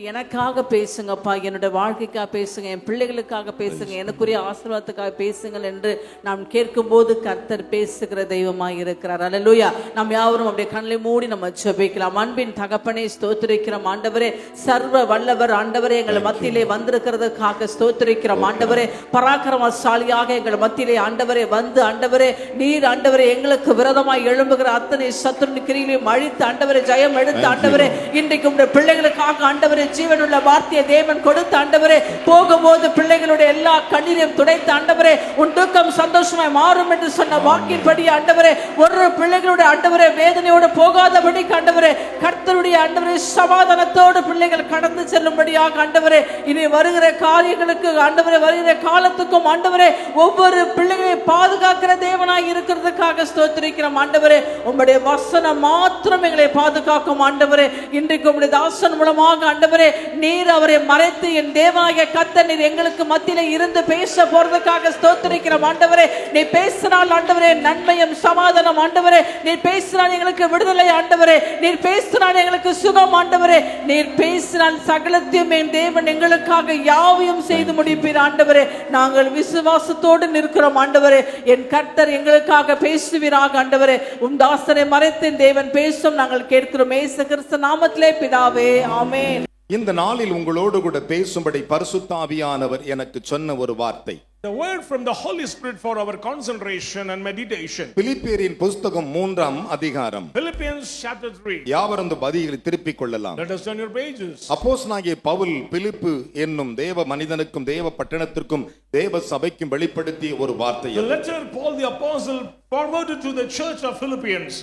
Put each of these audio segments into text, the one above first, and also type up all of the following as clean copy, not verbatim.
எனக்காக பேசுங்கப்பா, என்னுடைய வாழ்க்கைக்காக பேசுங்க, என் பிள்ளைகளுக்காக பேசுங்க, எனக்குரிய ஆசீர்வாதத்துக்காக பேசுங்கள் என்று நாம் கேட்கும்போது கர்த்தர் பேசுகிற தெய்வமாய் இருக்கிறார். அல்லேலூயா. நாம் யாவரும் அப்படியே கண்ணை மூடி நம்ம ஜெபிக்கலாம். அன்பின் தகப்பனே ஸ்தோத்திரிக்கிறோம் ஆண்டவரே, சர்வ வல்லவர் ஆண்டவரே, எங்கள் மத்தியிலே வந்திருக்கிறதுக்காக ஸ்தோத்திரிக்கிறோம் ஆண்டவரே. பராக்கிரமசாலியாக எங்கள் மத்தியிலே ஆண்டவரே வந்து ஆண்டவரே நீர் ஆண்டவரே எங்களுக்கு விரோதமாய் எழும்புகிற அத்தனை சத்துரு கிரியைகளையும் அழித்து ஆண்டவரே ஜெயம் எடுத்து ஆண்டவரே இன்றைக்கு உடைய பிள்ளைகளுக்காக ஆண்டவரே ஜீவனுள்ள வார்த்தையை தேவன் கொடுத்த ஆண்டவரே, போகும்போது பிள்ளைகளுடைய எல்லா கண்ணீரையும் துடைத்த ஆண்டவரே, உன் துக்கம் சந்தோஷமாய் மாறும் என்று சொன்ன வாக்கின்படி ஆண்டவரே, ஒரு பிள்ளைகளுடைய ஆண்டவரே வேதனையோடு போகாதபடி ஆண்டவரே கர்த்தருடைய ஆண்டவரே சமாதானத்தோடு பிள்ளைகள் கடந்து செல்லும்படியாக ஆண்டவரே இனி வருகிற காரியங்களுக்கு ஆண்டவரே வருகிற காலத்துக்கும் ஆண்டவரே ஒவ்வொரு பிள்ளைகளை பாதுகாக்கிற தேவனாய் இருக்கிறதுக்காக ஸ்தோத்திரிக்கிறோம் ஆண்டவரே. உம்முடைய வசனம் மாத்திரம் எங்களை பாதுகாக்கும் ஆண்டவரே. இன்றைக்கு உம்முடைய தாசன் மூலமாக ஆண்டவரே நீர் அவரை மறைத்து என் தேவனாகிய கர்த்தர் நீர் எங்களுக்கு மத்தியிலே இருந்து பேச போறதுக்காக ஸ்தோத்திரிக்கிறோம் ஆண்டவரே. நீ பேசினால் ஆண்டவரே நன்மையும் சமாதானம் ஆண்டவரே, நீர் பேசினால் எங்களுக்கு விடுதலை ஆண்டவரே, நீர் பேசினால் எங்களுக்கு சுகம் ஆண்டவரே, நீர் பேசினால் சகலத்தையும் என் தேவன் எங்களுக்காக யாவையும் செய்து முடிப்பீர் ஆண்டவரே. நாங்கள் விசுவாசத்தோடு நிற்கிறோம் ஆண்டவரே. என் கர்த்தர் எங்களுக்காக பேசுவீராக ஆண்டவரே. உம் தாசனை மறைத்து தேவன் பேசும் நாங்கள் கேட்கிறோம் இயேசு கிறிஸ்து நாமத்திலே பிதாவே, ஆமென். இந்த நாளில் உங்களோடு கூட பேசும்படி பரிசுத்த ஆவியானவர் எனக்கு சொன்ன ஒரு வார்த்தை. The word from the Holy Spirit for our concentration and meditation. பிலிப்பியரின் புஸ்தகம் 3ஆம் அதிகாரம். Philippians chapter 3. யாவரும் அந்த பதிகளை திருப்பிக் கொள்ளலாம். Let us turn your pages. அப்போஸ்தலனாகிய பவுல் பிலிப்பு என்னும் தேவ மனிதனுக்கும் தேவ பட்டணத்திற்கும் தேவ சபைக்கும் வெளிப்படுத்திய ஒரு வார்த்தை. The letter Paul the apostle forwarded to the church of Philippians.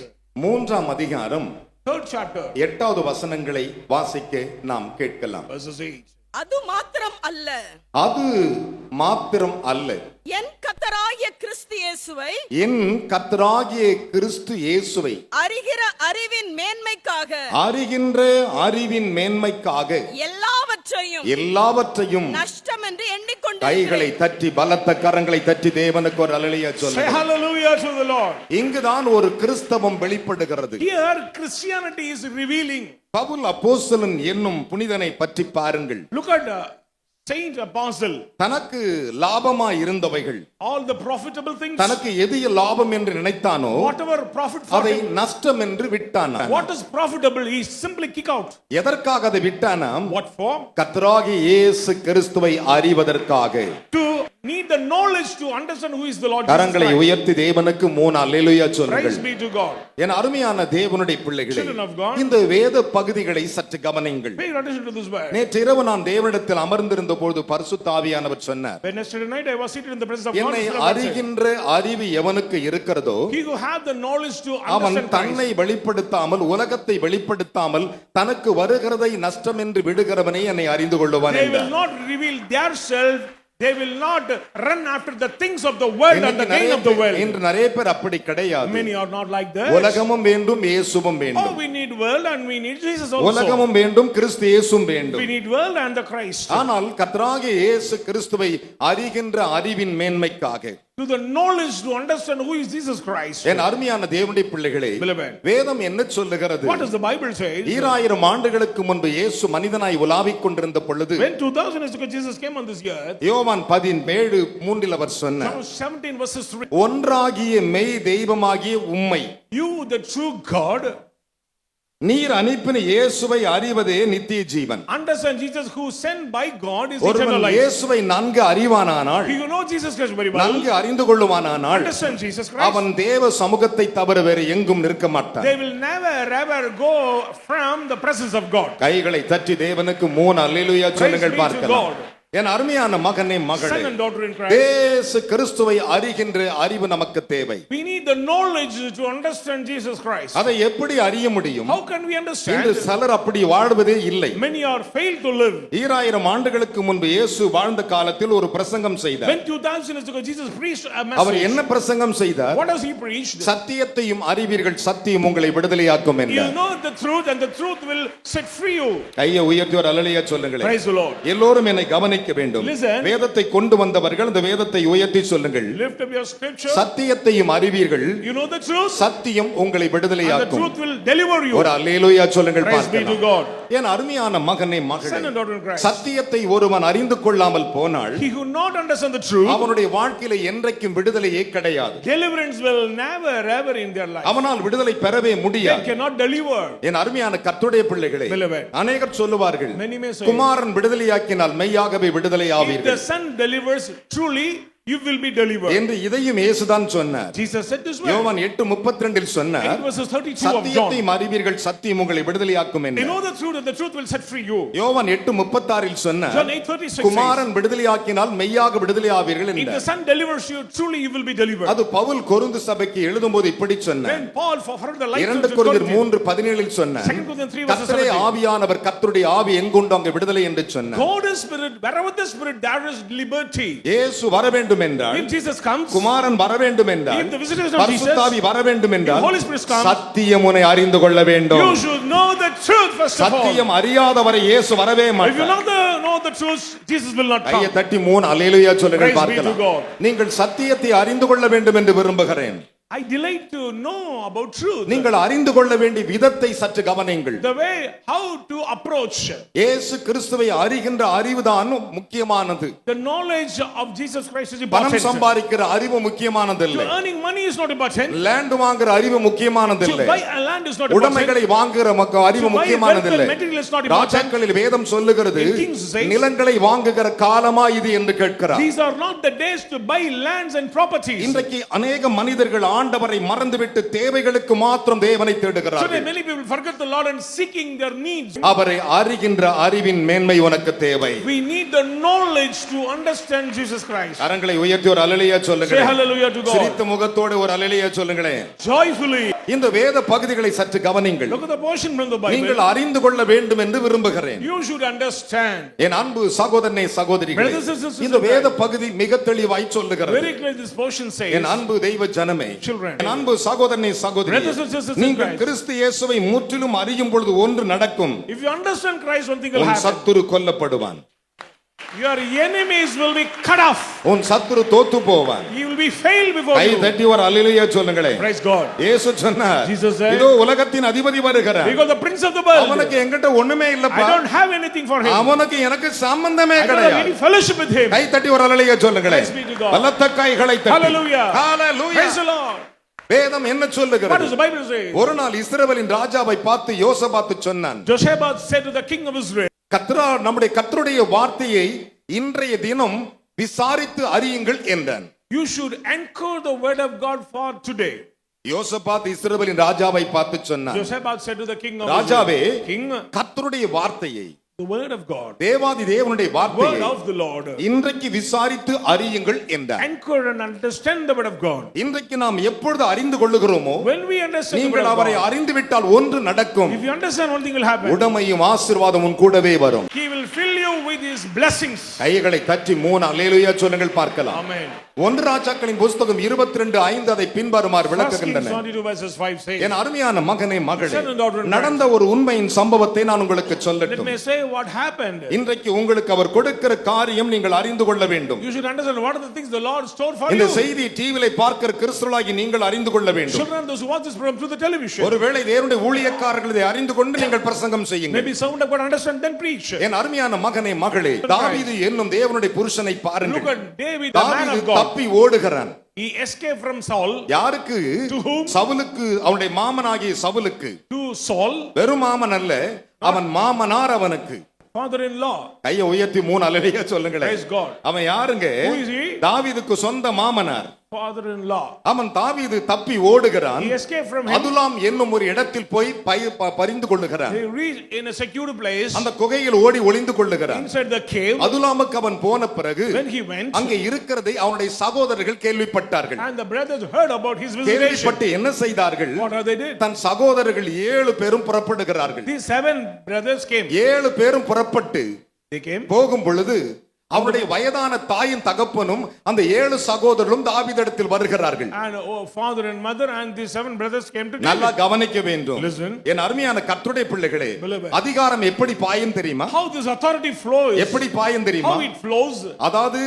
3ஆம் அதிகாரம் 3rd chapter. 8வது வசனங்களை வாசிக்க நாம் கேட்கலாம். Verses 8. அது மாத்திரம் அல்ல, அது மாத்திரம் அல்ல, என் கர்த்தராகிய கிறிஸ்து இயேசுவை என் கர்த்தராகிய கிறிஸ்து இயேசுவை அறிகிற அறிவின் மேன்மைக்காக அறிகின்ற அறிவின் மேன்மைக்காக எல்லாவற்றையும் நஷ்டம் என்று எண்ணிக்கொண்டு கைகளை தட்டி பலத்த கரங்களை தட்டி தேவனுக்கு ஒரு அல்லேலூயா Say சொல்லுங்க. hallelujah to the Lord. இங்குதான் ஒரு கிறிஸ்தவம் வெளிப்படுகிறது. Here Christianity is revealing. Pavul அப்போஸ்தலன் என்னும் புனிதனை பற்றி பாருங்கள். Look at Saint Apostle. தனக்கு லாபமா இருந்தவைகள், All the profitable things, தனக்கு எது லாபம் என்று நினைத்தானோ whatever profit for அதை him, நஷ்டம் என்று விட்டானா. what is profitable he simply kick out. எதற்காக அதை விட்டானாம்? What for? கர்த்தராகிய இயேசு கிறிஸ்துவை அறிவதற்காக. To need the knowledge to understand who is the Lord Jesus கரங்களை Christ. உயர்த்தி தேவனுக்கு 3 அல்லேலூயா Praise சொல்லுங்கள். be to God. என் அருமையான தேவனுடைய பிள்ளைகளே, Children of God. இந்த வேத பகுதிகளை சற்று கவனியுங்கள். Pay attention to this word. நேற்று இரவு நான் தேவனிடத்தில் அமர்ந்திருந்த பொழுது பரிசுத்த ஆவியானவர் சொன்னார், When yesterday night I was seated in the presence of God, என்னை அறிகின்ற அறிவு எவனுக்கு இருக்கிறதோ he who had the knowledge to அவன் understand தன்னை Christ, வெளிப்படுத்தாமல் உலகத்தை வெளிப்படுத்தாமல் தனக்கு வருகிறதை நஷ்டம் என்று விடுகிறவனே என்னை அறிந்து கொள்ளுவான் they will என்றார். not reveal their self, they will not run after the things of the world and the gain of the world. இன்று நிறைய பேர் அப்படி கிடையாது. Many are not like this. உலகமும் வேண்டும், இயேசுவும் Oh, வேண்டும். we need world and we need Jesus also. உலகமும் வேண்டும், கிறிஸ்து இயேசுவும் வேண்டும். We need world and the Christ. ஆனால் கர்த்தராகிய இயேசு கிறிஸ்துவை அறிகின்ற அறிவின் மேன்மைக்காக, To the knowledge to understand who is Jesus Christ. என் அருமையான தேவனுடைய பிள்ளைகளே, Beloved. வேதம் என்ன சொல்லுகிறது? What does the Bible say? 2000 ஆண்டுகளுக்கு முன்பு இயேசு மனிதனாய் உலாவிக் கொண்டிருந்த பொழுது When 2000 years ago Jesus came on this earth, யோவான் 17:3 அவர் சொன்னார், John 17 verses 3, ஒன்றாகிய மெய் தெய்வமாகிய உம்மை you the true God, நீர் அனுப்பின இயேசுவை அறிவதே நித்திய ஜீவன். understand Jesus who sent by God is eternal ஒருவன் life. இயேசுவை நன்கு அறிவானானால், He who know Jesus Christ very well, நன்கு அறிந்து கொள்ளுவானானால், understand Jesus Christ, அவன் தேவ சமூகத்தை தவிர வேறு எங்கும் நிற்க மாட்டான். they will never ever go from the presence of God. கைகளை தட்டி தேவனுக்கு 3 அல்லேலூயா சொல்லுங்கள் Praise be to பார்க்கலாம். God. என் அருமையான மகனே மகளே, Son and daughter in Christ, இயேசு கிறிஸ்துவை அறிகின்ற அறிவு நமக்கு தேவை. we need the knowledge to understand Jesus Christ. அதை எப்படி அறிய முடியும்? How can we understand? இன்று சிலர் அப்படி வாழ்வதே இல்லை. Many are failed to live. 2000 ஆண்டுகளுக்கு முன்பு இயேசு வாழ்ந்த காலத்தில் ஒரு பிரசங்கம் செய்தார். When 2000 years ago Jesus preached a our message, என்ன பிரசங்கம் செய்தார்? what does he preach? சத்தியத்தையும் அறிவீர்கள், சத்தியம் உங்களை விடுதலையாக்கும் You என்றார். know the truth and the truth will set free you. கையை உயர்த்தி ஒரு அல்லேலூயா சொல்லுங்களேன். Praise the Lord. எல்லோரும் என்னை கவனிக்க கவனிக்க வேண்டும். Listen. வேதத்தை கொண்டு வந்தவர்கள் அந்த வேதத்தை உயர்த்தி சொல்லுங்கள். Lift up your scripture. சத்தியத்தையும் அறிவீர்கள், You know the truth, சத்தியம் உங்களை and the விடுதலையாக்கும். truth will deliver you. ஒரு அல்லேலூயா சொல்லுங்கள் Praise be to பார்க்கலாம். God. என் அருமையான மகனே Son மகளே, and daughter in Christ. சத்தியத்தை ஒருவன் அறிந்து கொள்ளாமல் போனால் He who not understand the truth, அவனுடைய வாழ்க்கையில என்றைக்கும் விடுதலையே கிடையாது. deliverance will never ever in their life. அவனால் விடுதலை பெறவே They முடியாது. cannot deliver. என் அருமையான கர்த்தருடைய பிள்ளைகளே, Beloved. அநேகர் சொல்லுவார்கள், Many may say, குமாரன் விடுதலையாக்கினால் மெய்யாகவே விடுதலை if the ஆவீர்கள் Son delivers, truly you will be delivered. என்று இதையும் இயேசுதான் சொன்னார். Jesus said this way. யோவான் 8:32 சொன்னார், 8 verses 32 of John. சத்தியத்தை அறிவீர்கள், சத்தியம் உங்களை விடுதலையாக்கும் They என்று. know the truth and the truth will set free you. யோவான் 8:36 சொன்னார், John 8:36 குமாரன் விடுதலையாக்கினால் மெய்யாக விடுதலை ஆவீர்கள் says, if the என்றார். Son delivers you, truly you will be delivered. அது பவுல் கொரிந்து சபைக்கு எழுதும்போது இப்படி சொன்னார். When Paul for the life 2 of கொரிந்தியர் Corinthians, 3:17 சொன்னார், 2 Corinthians 3 verses கர்த்தரே 17. ஆவியானவர், கர்த்தருடைய ஆவி எங்குண்டோ அங்கே விடுதலை என்று சொன்னார். God is spirit, wherever the spirit there is liberty. இயேசு வர வேண்டும் என்றால், If Jesus comes, குமாரன் வர வேண்டும் என்றால், if the visitation of பரிசுத்த ஆவி Jesus, வர வேண்டும் என்றால், if Holy Spirit comes, சத்தியம் உன்னை அறிந்து கொள்ள வேண்டும். you should know the truth first of all. சத்தியம் அறியாதவரை இயேசு வரவே If you மாட்டார். know the truth, Jesus will not கையை come. தட்டி 3 அல்லேலூயா சொல்லுங்கள் Praise be to பார்க்கலாம். God. நீங்கள் சத்தியத்தை அறிந்து கொள்ள வேண்டும் என்று விரும்புகிறேன். I delight to know about truth. நீங்கள் அறிந்து கொள்ள வேண்டிய விதத்தை சற்று கவனியுங்கள். The way how to approach. இயேசு கிறிஸ்துவை அறிகின்ற அறிவுதான் முக்கியமானது. The knowledge of Jesus Christ is பணம் important. சம்பாதிக்கிற அறிவு முக்கியமானது To இல்லை. earning money is not important. Land வாங்குற அறிவு முக்கியமானது To இல்லை. buy a land is not important. உடைமைகளை வாங்குற அறிவு To buy முக்கியமானது wealth and இல்லை. material is not important. ராஜாக்களில் வேதம் சொல்லுகிறது, In Kings says, நிலங்களை வாங்குகிற காலமா இது என்று கேட்கிறார். These are not the days to buy lands and properties. இன்றைக்கு அநேக மனிதர்கள் ஆண்டவரை மறந்துவிட்டு தேவைகளுக்கு மாத்திரம் தேவனை Today தேடுகிறார்கள். many people forget the Lord and seeking their needs. அவரை அறிகின்ற அறிவின் மேன்மை உனக்கு தேவை. We need the knowledge to understand Jesus Christ. கரங்களை உயர்த்தி ஒரு அல்லேலூயா Say சொல்லுங்களேன். hallelujah to God. சிரித்த முகத்தோடு ஒரு அல்லேலூயா சொல்லுங்களேன். Joyfully. இந்த வேத பகுதிகளை சற்று கவனிங்கள். Look at the portion from the நீங்கள் Bible. அறிந்து கொள்ள வேண்டும் என்று விரும்புகிறேன். You should understand. என் அன்பு சகோதரனே சகோதரிகளே, Brothers and sisters இந்த in வேத பகுதி மிக தெளிவாய் சொல்லுகிறது. Very clearly this portion says, என் அன்பு தெய்வ ஜனமே, Children. என் அன்பு சகோதரனே சகோதரியே, Brothers and sisters in நீங்கள் Christ. கிறிஸ்து இயேசுவை முற்றிலும் அறியும் பொழுது ஒன்று நடக்கும். if you understand Christ, one thing will உன் happen. சத்துரு கொல்லப்படுவான். Your enemies will be cut off. உன் சத்துரு தோத்து போவான். He will be failed before guy you. தட்டி ஒரு அல்லேலூயா சொல்லுங்களேன். Praise God. இயேசு சொன்னார், Jesus said, இதோ உலகத்தின் அதிபதி வருகிறார். Because the prince of the world, அவனுக்கு என்கிட்ட ஒண்ணுமே I இல்லப்பா. don't have anything for him. அவனுக்கு எனக்கு சம்பந்தமே I don't have any கிடையாது. fellowship with him. கை தட்டி ஒரு அல்லேலூயா சொல்லுங்களேன். Praise be to God. பலத்த கைகளை தட்டி. Hallelujah. Hallelujah. Praise the Lord. வேதம் என்ன What does சொல்லுகிறது? the Bible say? ஒரு நாள் இஸ்ரவேலின் ராஜாவை பார்த்து யோசபாத்து சொன்னான், Joshebed said to the king of Israel, நம்முடைய கர்த்தருடைய வார்த்தையை இன்றைய தினம் விசாரித்து அறியுங்கள் என்றான். you should anchor the word of God for today. யோசபாத் இஸ்ரவேலின் ராஜாவை பார்த்து சொன்னான், Joshebed said to the king of ராஜாவே, Israel, king, கர்த்தருடைய வார்த்தையை, the word of God, தேவாதி தேவனுடைய word வார்த்தையை of the Lord, இன்றைக்கு விசாரித்து அறியுங்கள் என்றான். anchor and understand the word of God. இன்றைக்கு நாம் எப்பொழுது அறிந்து கொள்ளுகிறோமோ, When we understand the நீங்கள் word of அவரை God, அறிந்து விட்டால் ஒன்று நடக்கும். if you understand, one thing will happen. உடமையும் ஆசீர்வாதம் உன் கூடவே வரும். He will fill you with his blessings. கைகளை தட்டி 3 அல்லேலூயா சொல்லுங்கள் பார்க்கலாம். Amen. 1 ராஜாக்களின் புஸ்தகம் 22:5 அதை பின்வருமாறு 1 Kings விளக்குகின்றன. 22 verses 5 says, என் அருமையான மகனே மகளே, Son and daughter in நடந்த ஒரு உண்மையின் சம்பவத்தை நான் உங்களுக்கு let சொல்லட்டும். me say what happened. இன்றைக்கு உங்களுக்கு அவர் கொடுக்கிற காரியம் நீங்கள் அறிந்து கொள்ள வேண்டும். You should understand what are the things the Lord stored for இந்த you. செய்தி டிவியிலே பார்க்கிற கிறிஸ்தவர்களாகி நீங்கள் அறிந்து கொள்ள வேண்டும். Children, those who watch this program through the television, ஒருவேளை தேவனுடைய ஊழியக்காரர்கள் இதை அறிந்து கொண்டு நீங்கள் பிரசங்கம் செய்யுங்கள். maybe someone have got to understand then preach. என் அருமையான மகனே மகளே, தாவீது என்னும் தேவனுடைய புருஷனை Look பாருங்கள். at David, the man தாவீது of God. தப்பி ஓடுகிறான். He escaped from Saul. யாருக்கு? To whom? சவுலுக்கு, அவனுடைய மாமனாகிய சவுலுக்கு. To Saul, வெறும் மாமன் அல்ல, அவன் மாமனார் அவனுக்கு. father-in-law. கையை உயர்த்தி 3 அல்லேலூயா சொல்லுங்களேன். Praise God. அவன் யாருங்க? Who is he? தாவீதுக்கு சொந்த மாமனார். Father-in-law. அவன் தாவீது தப்பி ஓடுகிறான். He escaped from him. அதுலாம் என்னும் ஒரு இடத்தில் போய் பரிந்து கொள்ளுகிறான். He reached in a secure place. அந்த குகையில் ஓடி ஒளிந்து கொள்ளுகிறான். Inside the cave. அதுலாமுக்கு அவன் போன பிறகு When he went, அங்கே இருக்கிறதை அவனுடைய சகோதரர்கள் கேள்விப்பட்டார்கள். and the brothers heard about his visitation. கேள்விப்பட்டு என்ன செய்தார்கள்? What are they did? தன் சகோதரர்கள் 7 பேரும் புறப்படுகிறார்கள். These 7 brothers came. 7 பேரும் புறப்பட்டு They came. போகும் பொழுது அவருடைய வயதான தாயின் தகப்பனும் அந்த 7 சகோதரர்களும் தாவீதிடத்தில் வருகிறார்கள். And father and mother and the 7 brothers came to நல்லா David. கவனிக்க வேண்டும். Listen. என் அருமையான கர்த்தருடைய பிள்ளைகளே, Beloved. அதிகாரம் எப்படி பாயும் தெரியுமா? How this authority flows. எப்படி பாயும் தெரியுமா? How it flows. அதாவது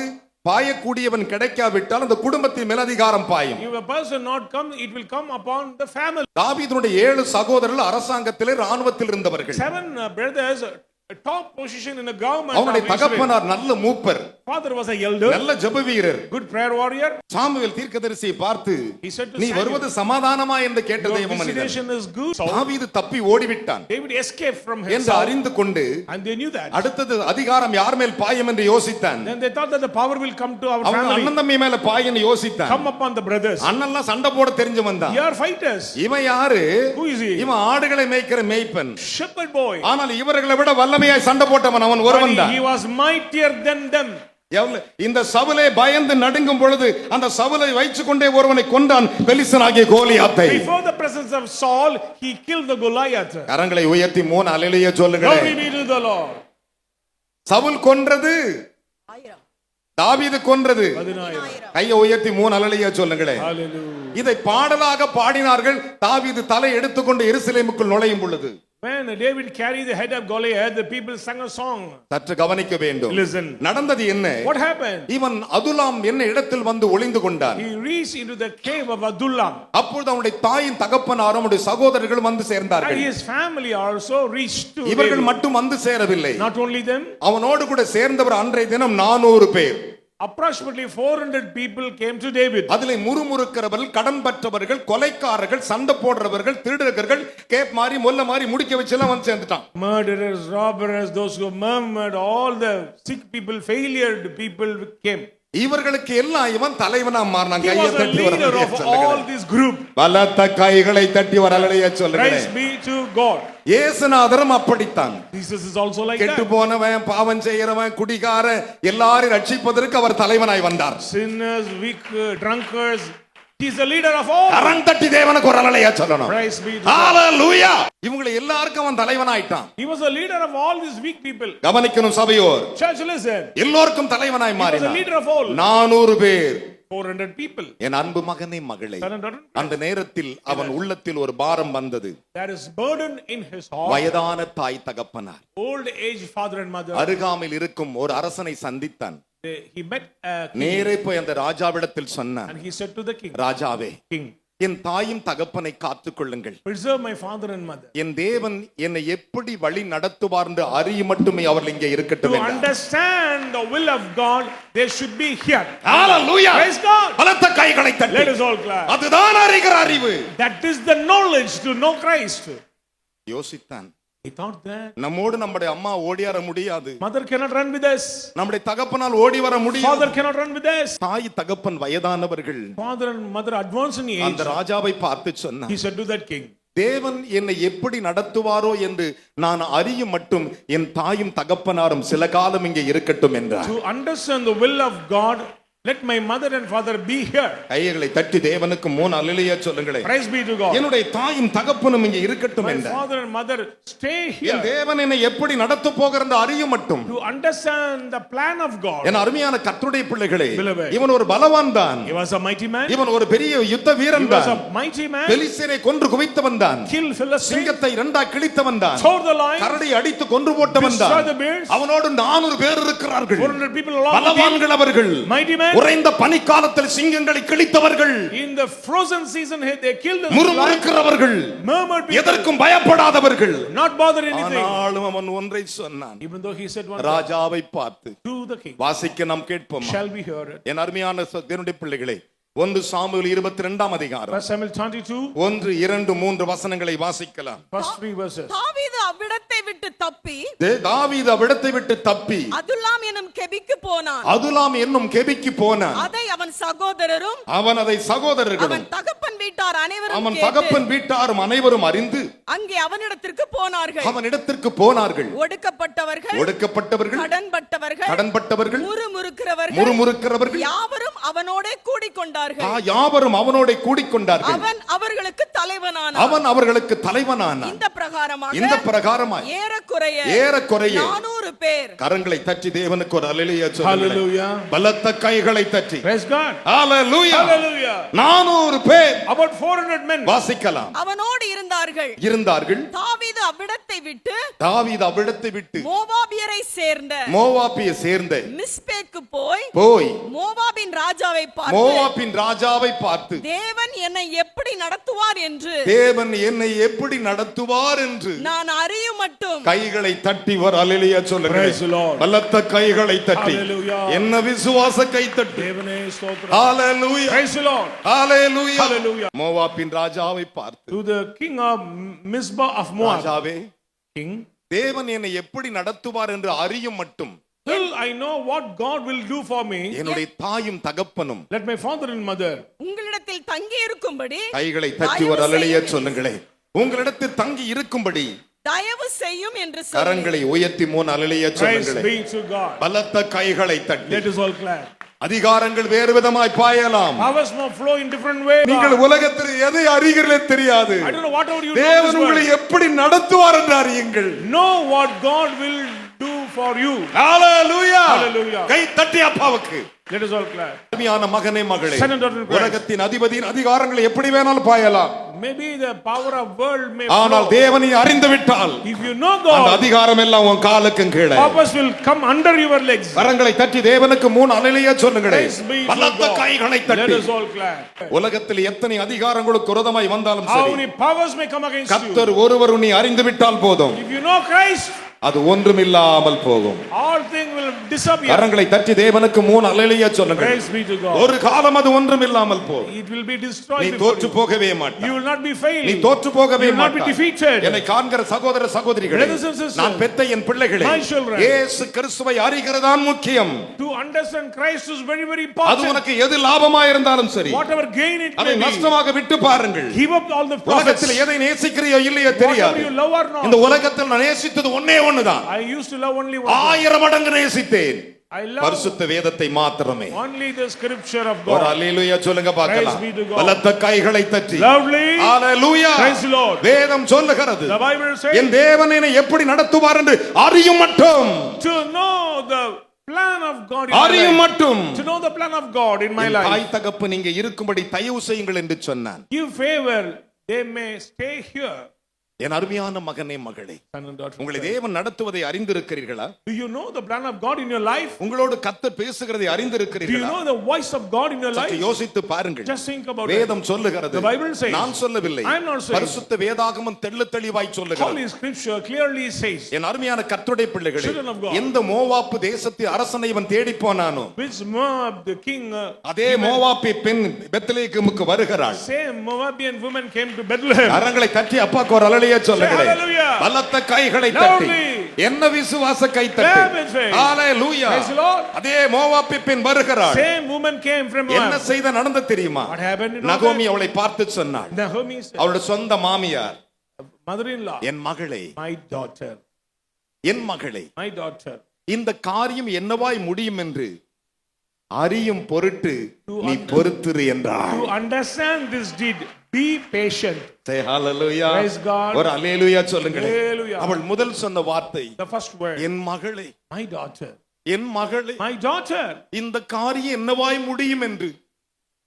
பாயக்கூடியவன் கிடைக்காவிட்டால் அந்த குடும்பத்தின் மேல் அதிகாரம் பாயும். If a person not come, it will come upon the family. தாவீதுடைய 7 சகோதரர்கள் அரசாங்கத்திலே ராணுவத்தில் இருந்தவர்கள். 7 brothers, a top position in the government. அவனுடைய of Israel. தகப்பனார் நல்ல மூப்பர், Father was a elder, நல்ல ஜெப வீரர். good prayer warrior. சாமுவேல் தீர்க்கதரிசியை பார்த்து, He said to நீ Samuel, வருவது சமாதானமா என்று கேட்ட your தேவ மனிதன். visitation is good. So தாவீது தப்பி ஓடிவிட்டான் David escaped from என்று himself, அறிந்து கொண்டு and they knew that. அடுத்தது அதிகாரம் யார் மேல் பாயும் என்று யோசித்தான். Then they thought that the power will come to our அவன் family, அண்ணன் தம்பி மேல பாயின்னு யோசித்தான். come upon the brothers. அண்ணன்லாம் சண்டை போட தெரிஞ்சு வந்தான். You are fighters. இவன் யாரு? Who is he? இவன் ஆடுகளை மேய்க்கிற மேய்ப்பன். Shepherd boy. ஆனால் இவர்களை விட வல்லமையாய் சண்டை போட்டவன் அவன் ஒருவன் But தான். he was mightier than them. இந்த சவுலே பயந்து நடுங்கும் பொழுது அந்த சவுலை வைத்துக் கொண்டே ஒருவனை கொண்டான், பெலிஸ்தனாகிய கோலியாத்தை. Before the presence of Saul, he killed the Goliath. கரங்களை உயர்த்தி 3 அல்லேலூயா சொல்லுங்களே. Glory be to the Lord. Saul கொன்றது, தாவீது கொன்றது. 16. கையை உயர்த்தி 3 அல்லேலூயா சொல்லுங்களே. Hallelujah. இதை பாடலாக பாடினார்கள். தாவீது தலை எடுத்துக்கொண்டு எருசலேமுக்குள் நுழையும் பொழுது When David carried the head of Goliath, the people sang a song. சற்று கவனிக்க வேண்டும். Listen. நடந்தது என்ன? What happened? இவன் அதுலாம் என்ன இடத்தில் வந்து ஒளிந்து கொண்டான். He reached into the cave of Adullam. அப்பொழுது அவனுடைய தாயின் தகப்பனாரும் அவனுடைய சகோதரர்களும் வந்து And சேர்ந்தார்கள். his family also reached to இவர்கள் David. மட்டும் வந்து சேரவில்லை. Not only them, அவனோடு கூட சேர்ந்தவர் அன்றைய தினம் 400 பேர். approximately 400 people came to David. அதிலே முறுமுறுக்கிறவர்கள், கடன் பற்றவர்கள், கொலைக்காரர்கள், சண்டை போடுறவர்கள், திருடர்கள், கேப் மாறி மொல்ல மாறி முடிக்க வச்சு எல்லாம் வந்து சேர்ந்துட்டான். Murderers, robbers, those who murmured, all the sick people, failed people came. இவர்களுக்கு எல்லாம் இவன் தலைவனா மாறினான். He கையை was the தட்டி leader of all this group. பலத்த கைகளை தட்டி வரலையே சொல்லுங்க. Praise be to God. இயேசுநாதரும் அப்படித்தான். Jesus is also like கெட்டு that. போனவன், பாவம் செய்யறவன், குடிகாரன் எல்லாரையும் ரட்சிப்பதற்கு அவர் தலைவனாய் வந்தார். Sinners, weak, drunkards. He is the leader of all. கரம் தட்டி தேவனுக்கு ஒரு அல்லேலூயா சொல்லணும். Praise be to God. ஹalleluya. இவங்களை எல்லாருக்கும் அவன் தலைவனாயிட்டான். He was the leader of all these weak people. கவனிக்கணும் சபையோர். Church, listen. எல்லோருக்கும் தலைவனாய் He was the மாறினான். leader of all. 400 பேர். 400 people. என் அன்பு மகனே மகளே, Son and daughter. அந்த நேரத்தில் அவன் உள்ளத்தில் ஒரு பாரம் வந்தது. There is burden in his heart. வயதான தாய் தகப்பனார், Old age father and mother. அருகாமையில் இருக்கும் ஒரு அரசனை சந்தித்தான். He met a king நேரே போய் அந்த ராஜாவிடத்தில் சொன்னான், and he said to the king, ராஜாவே, King, என் தாயும் தகப்பனை காத்துக் கொள்ளுங்கள். preserve my father and mother. என் தேவன் என்னை எப்படி வழி நடத்துவார் என்று அறிய மட்டுமே அவர்கள் இங்கே இருக்கட்டும் To என்றார். understand the will of God, they should be here. Hallelujah. Praise God. பலத்த கைகளை தட்டி. Let us all clap. அதுதான் அறிகிற அறிவு. That is the knowledge to know Christ. யோசித்தான், He thought that நம்மோடு நம்முடைய அம்மா ஓடி வர முடியாது, mother cannot run with us. நம்முடைய தகப்பனால் ஓடி வர முடியாது. Father cannot run with us. தாய் தகப்பன் வயதானவர்கள். Father and mother advanced in அந்த age. ராஜாவை பார்த்து சொன்னார், He said to that king, தேவன் என்னை எப்படி நடத்துவாரோ என்று நான் அறியும் மட்டும் என் தாயும் தகப்பனாரும் சில காலம் இங்கே இருக்கட்டும் என்றார். to understand the will of God, let my mother and father be here. கைகளை தட்டி தேவனுக்கு 3 அல்லேலூயா சொல்லுங்களேன். Praise be to God. என்னுடைய தாயும் தகப்பனும் இங்கே இருக்கட்டும் My என்றார். father and mother stay N here. தேவன் என்னை எப்படி நடத்த போகிறது அறியும் மட்டும். To understand the plan of God. என் அருமையான கர்த்தருடைய பிள்ளைகளே, Beloved. இவன் ஒரு பலவான் தான். He was a mighty man. இவன் ஒரு பெரிய யுத்த He வீரன் was தான். a mighty man. பெலிஸ்தரை கொன்று குவித்தவன் தான். Killed Philistines. சிங்கத்தை இரண்டா கிழித்தவன் தான். Tore the lion. கரடி அடித்து கொன்று போட்டவன் தான். Destroyed the bears. அவனோடு 400 பேர் இருக்கிறார்கள். 400 people along with him. பலவான்கள் அவர்கள். Mighty man. உறைந்த பனிக்காலத்தில் சிங்கங்களை கிழித்தவர்கள். In the frozen season, they killed the lion. முறுமுறுக்கிறவர்கள். Murmured people. எதற்கும் பயப்படாதவர்கள். Not bother anything. ஆனாலும் அவன் ஒன்றை சொன்னான். Even though he said one ராஜாவை பார்த்து to the king, வாசிக்க நாம் கேட்போம். shall we hear it? என் அருமையான தேவனுடைய பிள்ளைகளே, 1 சாமுவேல் 22 அதிகாரம் 1 Samuel 22, 1, 2, 3 வசனங்களை வாசிக்கலாம். first 3 verses. தாவீது அவ்விடத்தை விட்டு தப்பி தாவீது அவ்விடத்தை விட்டு தப்பி அதுல்லாம் எனும் கெபிக்கு போனான். அதுலாம் என்னும் கெபிக்கு போனான். அதை அவன் சகோதரரும் அவன் அதை சகோதரர்களும் அவன் தகப்பன் வீட்டார் அனைவரும் அவன் கேட்டு தகப்பன் வீட்டாரும் அனைவரும் அறிந்து அங்கே அவனிடத்திற்கு போனார்கள். அவனிடத்திற்கு போனார்கள். ஒடுக்கப்பட்டவர்கள், ஒடுக்கப்பட்டவர்கள், கடன்பட்டவர்கள், கடன்பட்டவர்கள், முறுமுறுக்கிறவர்கள் முறுமுறுக்கிறவர்கள் யாவரும் அவனோடே கூடிக்கொண்டார்கள். கூடிக்கொண்டார்கள் யாவரும் அவனோட கூடிக்கொண்டார்கள். அவன் அவர்களுக்கு தலைவனானான் அவன் அவர்களுக்கு தலைவனானான். இந்த பிரகாரமாய் ஏறக்குறைய 400 பேர். கரங்களை தட்டி தேவனுக்கு ஒரு அல்லேலூயா சொல்லுங்கள். Hallelujah. பலத்த கைகளை தட்டி Praise God. ஹalleluya. Hallelujah. 400 பேர். About 400 men. வாசிக்கலாம். அவனோடு இருந்தார்கள். தாவீது அவ்விடத்தை விட்டு மோவாபியரை சேர்ந்த மிஸ்பேக்கு போய் மோவாபின் ராஜாவை பார்த்து தேவன் என்னை எப்படி நடத்துவார் என்று நான் அறியும் மட்டும் கைகளை தட்டி ஒரு அல்லேலூயா சொல்லுங்கள். Praise the Lord. பலத்த கைகளை தட்டி Hallelujah. என்ன விசுவாச கை தட்டி தேவனே ஸ்தோத்திரம். ஹalleluya. Praise the Lord. Hallelujah. Hallelujah. மோவாபின் ராஜாவை பார்த்து To the king of Mizpah of Moab. ராஜாவே King, தேவன் என்னை எப்படி நடத்துவார் என்று அறியும் மட்டும் till I know what God will do for me, என்னுடைய தாயும் தகப்பனும் let my father and mother உங்களிடத்தில் தங்கி இருக்கும்படி கைகளை தட்டி ஒரு அல்லேலூயா சொல்லுங்களே. உங்களிடத்தில் தங்கி இருக்கும்படி தயவு செய்யும் என்று கரங்களை உயர்த்தி 3 அல்லேலூயா praise சொல்லுங்களே. be to God. பலத்த கைகளை தட்டி Let us all clap. அதிகாரங்கள் வேறு விதமாய் பாயலாம். Powers may flow in different ways. நீங்கள் உலகத்தில் எதை அறிகிறீர்களே தெரியாது. I don't know whatever you do. தேவன் உங்களை எப்படி நடத்துவார் என்று அறியுங்கள். Know what God will do for you. Hallelujah. Hallelujah. கை தட்டி அப்பாவுக்கு. Let us all clap. அருமையான மகனே மகளே, Son and daughter in Christ. உலகத்தின் அதிபதியின் அதிகாரங்கள் எப்படி வேணாலும் பாயலாம். Maybe the power of world may ஆனால் flow. தேவனை அறிந்து விட்டால் If you know அந்த God, அதிகாரம் எல்லாம் உன் காலுக்கும் கீழே. powers will come under your legs. கரங்களை தட்டி தேவனுக்கு 3 அல்லேலூயா சொல்லுங்களே. Praise be to பலத்த God. கைகளை Let தட்டி. us all clap. உலகத்தில் எத்தனை அதிகாரங்களுக்கு விரோதமாய் வந்தாலும் How சரி, many powers may come against you? கர்த்தர் ஒருவர் நீ அறிந்து விட்டால் போதும், If you know Christ, அது ஒன்றுமில்லாமல் போகும். all things will disappear. கரங்களை தட்டி தேவனுக்கு 3 அல்லேலூயா சொல்லுங்கள். Praise be to God. ஒரு காலம் அது ஒன்றுமில்லாமல் போகும். It will be destroyed நீ before தோற்று you. போகவே மாட்டாய். You will not be failed. நீ தோற்று போகவே You will not be மாட்டாய். defeated. என்னை காண்கிற சகோதர சகோதரிகளே, Brothers and sisters, நான் பெத்த என் பிள்ளைகளே, my children, இயேசு கிறிஸ்துவை அறிகிறதான் முக்கியம். To understand Christ is very, very அது important. உனக்கு எது லாபமா இருந்தாலும் சரி, Whatever gain it அதை may be, நஷ்டமாக விட்டு பாருங்கள். give up all the profits. உலகத்தில் எதை நேசிக்கிறியோ இல்லையோ Whatever தெரியாது. you love or இந்த not. உலகத்தில் நான் நேசித்தது ஒண்ணே ஒண்ணுதான். I used to love only one. 1000 மடங்கு நேசித்தேன். I love பரிசுத்த வேதத்தை மாத்திரமே. only the scripture of ஒரு God. அல்லேலூயா சொல்லுங்க பார்க்கலாம். Praise be to God. பலத்த கைகளை தட்டி. Lovely. Hallelujah. Praise the Lord. வேதம் சொல்லுகிறது, The Bible says, என் தேவன் என்னை எப்படி நடத்துவார் என்று அறியும் மட்டும், to know the plan of God in my அறியும் life. மட்டும் To know the plan of God in my N life. தாய் தகப்பன் இங்கே இருக்கும்படி தயவு செய்யுங்கள் என்று சொன்னான். Give favor, they may stay here. என் அருமையான மகனே மகளே, Son and daughter. உங்களை தேவன் நடத்துவதை அறிந்திருக்கிறீர்களா? Do you know the plan of God in your life? உங்களோடு கர்த்தர் பேசுகிறதை Do you அறிந்திருக்கிறீர்களா? know the voice of God in your life? சற்று யோசித்து பாருங்கள். Just think about it. வேதம் சொல்லுகிறது, The Bible says, நான் சொல்லவில்லை, I am not saying. பரிசுத்த வேதாகமம் தெள்ளத் தெளிவாய் சொல்லுகிறது. Holy Scripture clearly says, என் அருமையான கர்த்தருடைய பிள்ளைகளே, Children of God. எந்த மோவாப்பு தேசத்து அரசனை இவன் தேடி போனானோ, which Moab, the king, அதே மோவாப்பி பெண் பெத்லெகேமுக்கு வருகிறாள். same Moabian woman came to Bethlehem. கரங்களை தட்டி அப்பாக்கு ஒரு அல்லேலூயா சொல்லுங்களே. Hallelujah. பலத்த கைகளை தட்டி. Loudly. என்ன விசுவாச கை Clap தட்டி. in faith. Hallelujah. Praise the Lord. அதே மோவாப்பி பெண் வருகிறாள். Same woman came from என்ன Moab. செய்த நடந்து தெரியுமா? What happened? You know நகோமி that? அவளை பார்த்து சொன்னாள், Naomi said, அவளுடைய சொந்த மாமியார், mother-in-law, என் மகளே, my daughter, என் மகளே, my daughter, இந்த காரியம் என்னவாய் முடியும் என்று அறியும் பொருட்டு நீ பொறுத்திரு என்றார். to understand this deed, be patient. Say hallelujah. Praise God. ஒரு அல்லேலூயா சொல்லுங்களே. Hallelujah. அவள் முதல் சொன்ன வார்த்தை, The first word, என் மகளே, my daughter, என் மகளே, my daughter. இந்த காரியம் என்னவாய் முடியும் என்று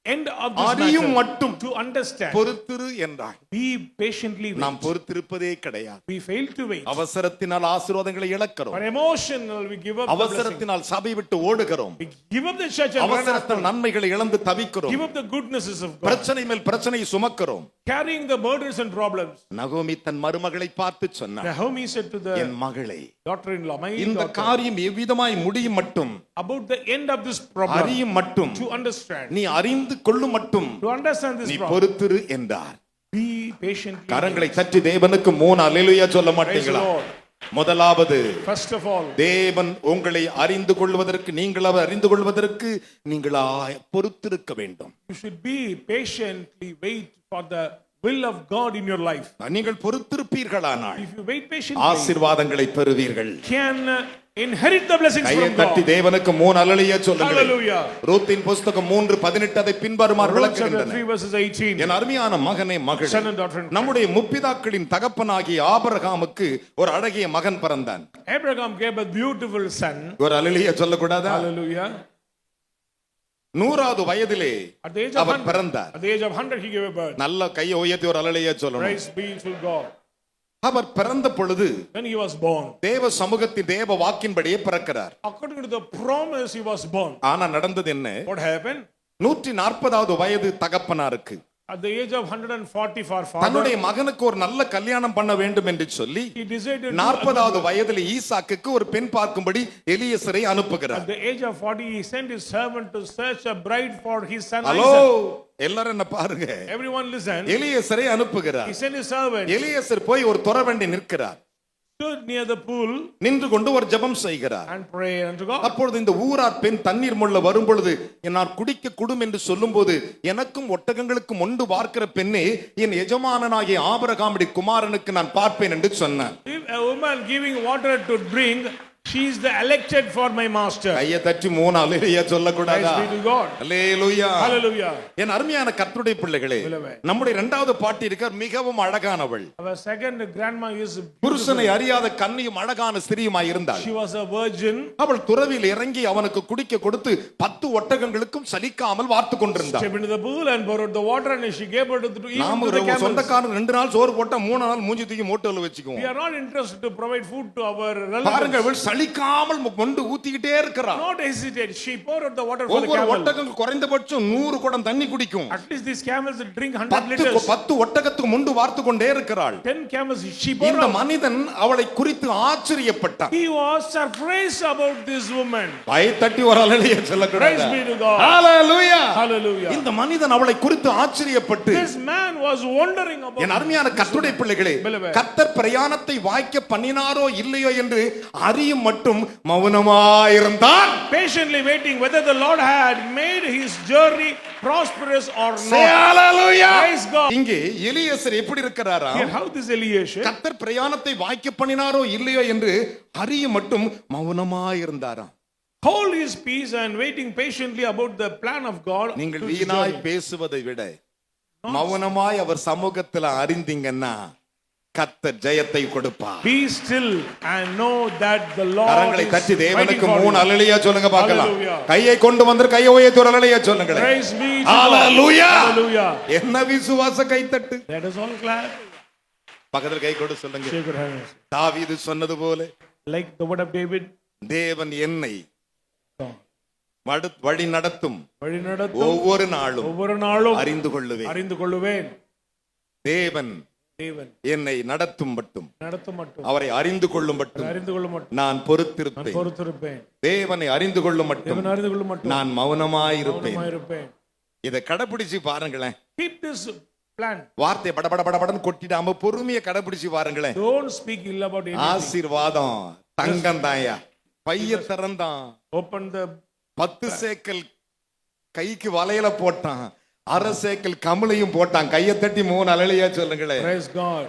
End of this அறியும் matter, மட்டும் to understand, பொறுத்திரு என்றார். be patiently நாம் wait. பொறுத்திருப்பதே கிடையாது. We fail to wait. அவசரத்தினால் ஆசீர்வாதங்களை இழக்கிறோம். For emotional, we give up the blessing. அவசரத்தினால் சபை விட்டு ஓடுகிறோம். We give up the church and run after. அவசரத்தில் நன்மைகளை இழந்து தவிக்கிறோம். Give up the goodnesses of God. பிரச்சனை மேல் பிரச்சனையை சுமக்கிறோம். Carrying the burdens and problems. நகோமி தன் மருமகளை பார்த்து சொன்னார், Naomi said to N the மகளே, daughter-in-law, my இந்த daughter, காரியம் எவ்விதமாய் முடியும் மட்டும், about the end of this problem, அறியும் மட்டும், to understand, நீ அறிந்து கொள்ளும் மட்டும் to understand this நீ problem, பொறுத்திரு என்றார். be patiently. கரங்களை தட்டி தேவனுக்கு 3 அல்லேலூயா சொல்ல Praise the மாட்டீங்களா? Lord. முதலாவது, First of all, தேவன் உங்களை அறிந்து கொள்வதற்கு, நீங்கள் அவர் அறிந்து கொள்வதற்கு நீங்களா பொறுத்திருக்க வேண்டும். you should be patiently wait for the will of God in your life. நீங்கள் பொறுத்திருப்பீர்களானால் If you wait patiently, ஆசீர்வாதங்களை பெறுவீர்கள். can inherit the blessings கையை from தட்டி God. தேவனுக்கு 3 அல்லேலூயா சொல்லுங்கள். Hallelujah. ரூத்தின் புஸ்தகம் 3:18 அதை பின்வருமாறு Ruth chapter விளக்குகின்றன. 3 verses 18. என் அருமையான மகனே மகளே, Son and daughter in Christ. நம்முடைய முற்பிதாக்களின் தகப்பனாகிய ஆபிரகாமுக்கு ஒரு அழகிய மகன் பிறந்தான். Abraham gave a beautiful son. ஒரு அல்லேலூயா சொல்லக்கூடாதா? Hallelujah. 100வது வயதிலே At the age of அவர் 100, பிறந்தார். at the age of 100 he gave a birth. நல்ல கையை உயர்த்தி ஒரு அல்லேலூயா சொல்லணும். Praise be to God. அவர் பிறந்த பொழுது When he was born, தேவ சமூகத்தின் தேவ வாக்கின்படியே பிறக்கிறார். according to the promise he was born. ஆனா நடந்தது என்ன? What happened? 140வது வயது தகப்பனாருக்கு At the age of 140 for father, தன்னுடைய மகனுக்கு ஒரு நல்ல கல்யாணம் பண்ண வேண்டும் என்று சொல்லி he decided to 40வது வயதில் ஈசாக்குக்கு ஒரு பெண் பார்க்கும்படி எலியேசரை அனுப்புகிறார். at the age of 40 he sent his servant to search a bride for his son hello, Isaac. எல்லாரும் என்ன பாருங்க, Everyone listen. எலியேசரை அனுப்புகிறார். He sent his servant, Eliezer போய் ஒரு துறவண்டி நிற்கிறார். stood near the pool நின்று கொண்டு ஒரு ஜெபம் செய்கிறார். and prayed unto God. அப்பொழுது இந்த ஊரார் பெண் தண்ணீர் முள்ள வரும் பொழுது நான் குடிக்க குடும் என்று சொல்லும்போது, எனக்கும் ஒட்டகங்களுக்கும் ஒன்று பார்க்கிற பெண்ணே, என் எஜமானனாகிய ஆபிரகாமுடைய குமாரனுக்கு நான் பார்ப்பேன் என்று சொன்னார். If a woman giving water to drink, she is the elected for my master. கையை தட்டி 3 அல்லேலூயா சொல்லக்கூடாதா? Praise be to God. Hallelujah. Hallelujah. என் அருமையான கர்த்தருடைய பிள்ளைகளே, நம்முடைய 2வது பாட்டி இருக்கார், மிகவும் அழகானவள். Our second grandma is புருஷனை அறியாத கன்னியும் அழகான ஸ்திரியுமாய் இருந்தாள். she was a virgin. அவள் துறவியில் இறங்கி அவனுக்கு குடிக்க கொடுத்து 10 ஒட்டகங்களுக்கும் சலிக்காமல் வார்த்து கொண்டிருந்தாள். Stepped into the pool and borrowed the water and she gave it to the நாம camels. சொந்தக்காரன் 2 நாள் சோறு போட்டா 3 நாள் மூஞ்சி தூக்கி மோட்டோல We வச்சுக்குவோம். are not interested to provide food to our பாருங்க, relatives. அவள் சலிக்காமல் கொண்டு ஊத்திக்கிட்டே இருக்கிறாள். Not hesitate. She poured out the water for the ஒவ்வொரு camel. ஒட்டகம் குறைந்தபட்சம் 100 குடம் தண்ணி குடிக்கும். At least these camels drink 100 liters. 10 ஒட்டகத்துக்கு முண்டு வார்த்து கொண்டே இருக்கிறாள். 10 camels she poured இந்த out. மனிதன் அவளை குறித்து ஆச்சரியப்பட்டான். He was surprised about this woman. கை தட்டி ஒரு அல்லேலூயா சொல்லக்கூடாதா? Praise be to God. Hallelujah. Hallelujah. இந்த மனிதன் அவளை குறித்து ஆச்சரியப்பட்டு, This man was wondering about. என் அருமையான கர்த்தருடைய பிள்ளைகளே, கர்த்தர் பிரயாணத்தை வாய்க்க பண்ணினாரோ இல்லையோ என்று அறியும் மட்டும் மௌனமாயிருந்தான். Patiently waiting whether the Lord had made his journey prosperous or Say not. hallelujah. Praise God. இங்கே எலியேசர் எப்படி இருக்கிறாரா? Here, how this Eliezer கர்த்தர் பிரயாணத்தை வாய்க்க பண்ணினாரோ இல்லையோ என்று அறியும் மட்டும் மௌனமாயிருந்தாராம். hold his peace and waiting patiently about the plan of God. நீங்கள் to his வீணாய் journey. பேசுவதை விட மௌனமாய் அவர் சமூகத்துல அறிந்தீங்கன்னா கர்த்தர் ஜெயத்தை கொடுப்பார். Be still and know that the Lord கரங்களை is தட்டி fighting தேவனுக்கு for 3 you. அல்லேலூயா சொல்லுங்க பார்க்கலாம். Hallelujah. கையை கொண்டு வந்து கையை உயர்த்தி ஒரு அல்லேலூயா சொல்லுங்க. Praise be to God. Hallelujah. Hallelujah. என்ன விசுவாச கைத்தட்டு. Let us all clap. பக்கத்துல கை கொடு சொல்லுங்க. Shake your hands. தாவீது சொன்னது போல, Like the word of David. தேவன் என்னை வழி நடத்தும் வழி நடத்தும் ஒவ்வொரு நாளும் ஒவ்வொரு நாளும் அறிந்து கொள்ளுவேன். அறிந்து கொள்ளுவேன். தேவன் தேவன் என்னை நடத்தும் மட்டும், நடத்தும் மட்டும், அவரை அறிந்து கொள்ளும் மட்டும் அறிந்து கொள்ளும் மட்டும் நான் பொறுத்திருப்பேன். பொறுத்திருப்பேன். தேவனை அறிந்து கொள்ளும் மட்டும் தேவன் அறிந்து கொள்ளும் மட்டும் நான் மௌனமாயிருப்பேன். இருப்பேன். இதை கடைபிடிச்சு பாருங்களேன். Keep this plan. வார்த்தை படபடன்னு கொட்டிடாம பொறுமையை கடைபிடிச்சு பாருங்களேன். Don't speak ill about anything. ஆசீர்வாதம் தங்கம் தாயா. பைய திறந்தான், Open the 10 சேக்கல் கைக்கு வலையில போட்டான், 1/2 சேக்கல் கமலையும் போட்டான். கையை தட்டி 3 அல்லேலூயா சொல்லுங்களேன். praise God.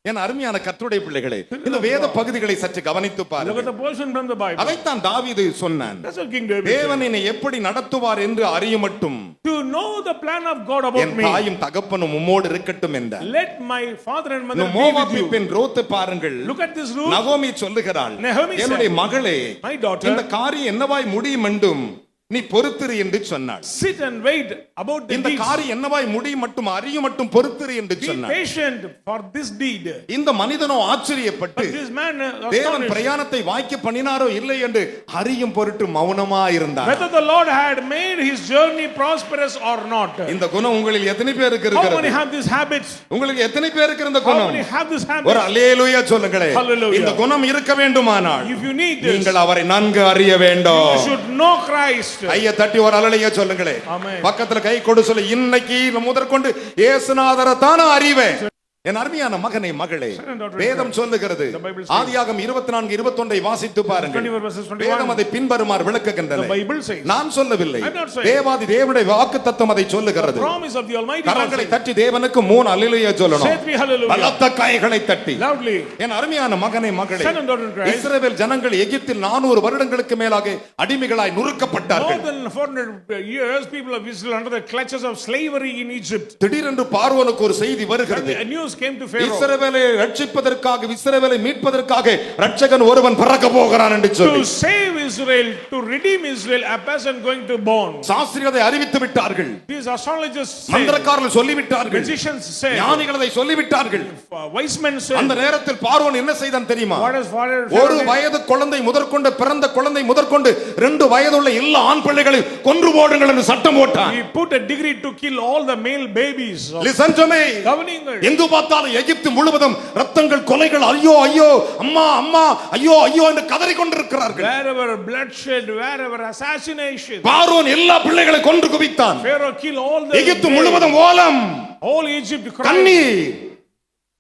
என் அருமையான கர்த்தருடைய பிள்ளைகளே, இந்த வேத பகுதிகளை சற்று கவனித்து Look at பாருங்கள். the portion from the Bible. அதைத்தான் தாவீது சொன்னான். That's what King David தேவன் said. என்னை எப்படி நடத்துவார் என்று அறிய மட்டும் To know the plan of God about N me. தாயும் தகப்பனும் உம்மோடு இருக்கட்டும் என்றார். Let my father and mother be with மோவாபிய you. பெண் ரூத்தை பாருங்கள். Look at this Ruth. நகோமி சொல்லுகிறாள், Naomi said, என்னுடைய மகளே, My daughter, இந்த காரியம் என்னவாய் முடியும் என்றும் நீ பொறுத்திரு என்று சொன்னாள். sit and wait about the இந்த deeds. காரியம் என்னவாய் முடியும் மட்டும் அறியும் மட்டும் பொறுத்திரு என்று Be சொன்னாள். patient for this deed. இந்த மனிதனோ ஆச்சரியப்பட்டு But this man தேவன் astonished பிரயாணத்தை வாய்க்க பண்ணினாரோ இல்லை என்று அறியும் பொருட்டு மௌனமா இருந்தார். whether the Lord had made his journey prosperous or not. இந்த குணம் உங்களில் எத்தனை பேருக்கு How many இருக்கிறது? have these habits? உங்களுக்கு எத்தனை பேருக்கு இந்த How குணம்? many have this ஒரு habit? அல்லேலூயா சொல்லுங்களே. Hallelujah. இந்த குணம் இருக்க வேண்டுமானால் If you need this, நீங்கள் அவரை நன்கு அறிய you வேண்டும். should know Christ. கையை தட்டி ஒரு அல்லேலூயா சொல்லுங்களே. Amen. பக்கத்துல கை கொடு சொல்லு. இன்னைக்கு முதற்கொண்டு இயேசுநாதரை தான அறிவேன். என் அருமையான மகனே மகளே, Son and daughter in வேதம் Christ. சொல்லுகிறது, The Bible says. ஆதியாகமம் 24:21 வாசித்து பாருங்கள். 24 verses 21. வேதம் அதை பின்வருமாறு The விளக்குகின்றது. Bible says. நான் சொல்லவில்லை, I'm not saying. தேவாதி தேவனுடைய வாக்குத்தத்தம் அதை சொல்லுகிறது. Promise of the Almighty. கரங்களை தட்டி தேவனுக்கு 3 அல்லேலூயா சொல்லணும். Say 3 hallelujah. பலத்த கைகளை தட்டி. Loudly. என் அருமையான மகனே மகளே, Son and daughter in Christ. இஸ்ரவேல் ஜனங்கள் எகிப்தில் 400 வருடங்களுக்கு மேலாக அடிமைகளாய் More நுறுக்கப்பட்டார்கள். than 400 years, people of Israel under the clutches of slavery in Egypt. திடீரென்று பார்வோனுக்கு ஒரு செய்தி வருகிறது. A news came to Pharaoh. இஸ்ரவேலை ரட்சிப்பதற்காக, இஸ்ரவேலை மீட்பதற்காக ரட்சகன் ஒருவன் பிறக்க போகிறான் என்று சொல்லி To save Israel, to redeem Israel, a person going to born. சாஸ்திரிகள் அதை அறிவித்து விட்டார்கள். These astrologists said, மந்திரக்காரர்கள் சொல்லிவிட்டார்கள், magicians said, ஞானிகள் அதை சொல்லிவிட்டார்கள். wise men said. அந்த நேரத்தில் பார்வோன் என்ன செய்தான் தெரியுமா? What is Pharaoh ஒரு did? வயது குழந்தை முதற்கொண்டு, பிறந்த குழந்தை முதற்கொண்டு 2 வயதுள்ள எல்லா ஆண் பிள்ளைகளை கொன்று போடுங்கள் என்று சட்டம் போட்டான். He put a decree to kill all the male babies. Listen to me. Governing. எங்கு பார்த்தாலும் எகிப்து முழுவதும் ரத்தங்கள், கொலைகள், ஐயோ ஐயோ அம்மா அம்மா ஐயோ ஐயோ என்று கதறிக் கொண்டிருக்கிறார்கள். Wherever bloodshed, wherever assassination. பார்வோன் எல்லா பிள்ளைகளை கொன்று குவித்தான். Pharaoh killed all the Egypt male. முழுவதும் ஓலம், All Egypt cried. கண்ணீர்,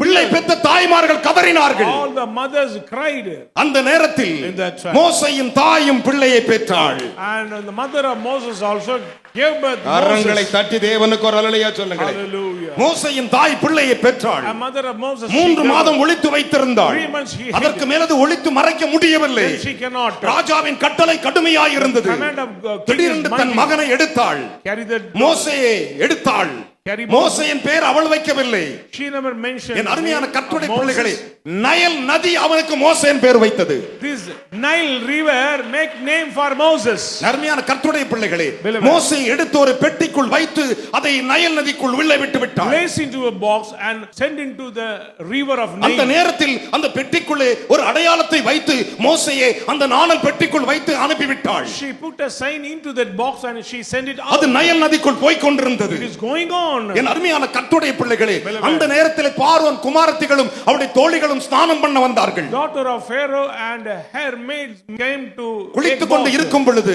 பிள்ளை பெற்ற தாய்மார்கள் கதறினார்கள். All the mothers cried. அந்த நேரத்தில் In that time. மோசேயின் தாயும் பிள்ளையை பெற்றாள். And the mother of Moses also gave birth to கரங்களை Moses. தட்டி தேவனுக்கு ஒரு அல்லேலூயா சொல்லுங்கள். Hallelujah. மோசேயின் தாய் பிள்ளையை பெற்றாள். A mother of Moses. 3 மாதம் ஒளித்து வைத்திருந்தாள். 3 months he hid. அதற்கு மேலது ஒளித்து மறைக்க முடியவில்லை. Then she cannot. ராஜாவின் கட்டளை கடுமையாய் இருந்தது. Command of king is திடீரென்று தன் mighty. மகனை எடுத்தாள். Carry the. மோசேயை எடுத்தாள். Carry மோசேயின் பேர் அவள் வைக்கவில்லை. She never mentioned. என் அருமையான the name கர்த்தருடைய of பிள்ளைகளே, Moses. நைல் நதி அவனுக்கு மோசேயின் பேர் வைத்தது. This Nile river make name for Moses. அருமையான கர்த்தருடைய பிள்ளைகளே, Beloved. மோசே எடுத்து ஒரு பெட்டிக்குள் வைத்து அதை நைல் நதிக்குள் உள்ளே விட்டு விட்டார். Place into a box and send into the river of அந்த Nile. நேரத்தில் அந்த பெட்டிக்குள்ளே ஒரு அடையாளத்தை வைத்து மோசேயை அந்த நாணல் பெட்டிக்குள் வைத்து அனுப்பிவிட்டாள். She put a sign into that box and she sent it out. அது நைல் நதிக்குள் போய் கொண்டிருந்தது. It is going on. என் அருமையான கர்த்தருடைய பிள்ளைகளே, அந்த நேரத்தில் பார்வோன் குமாரத்திகளும் அவருடைய தோழிகளும் ஸ்நானம் பண்ண வந்தார்கள். Daughter of Pharaoh and her maids came to குளித்துக் கொண்டு இருக்கும் பொழுது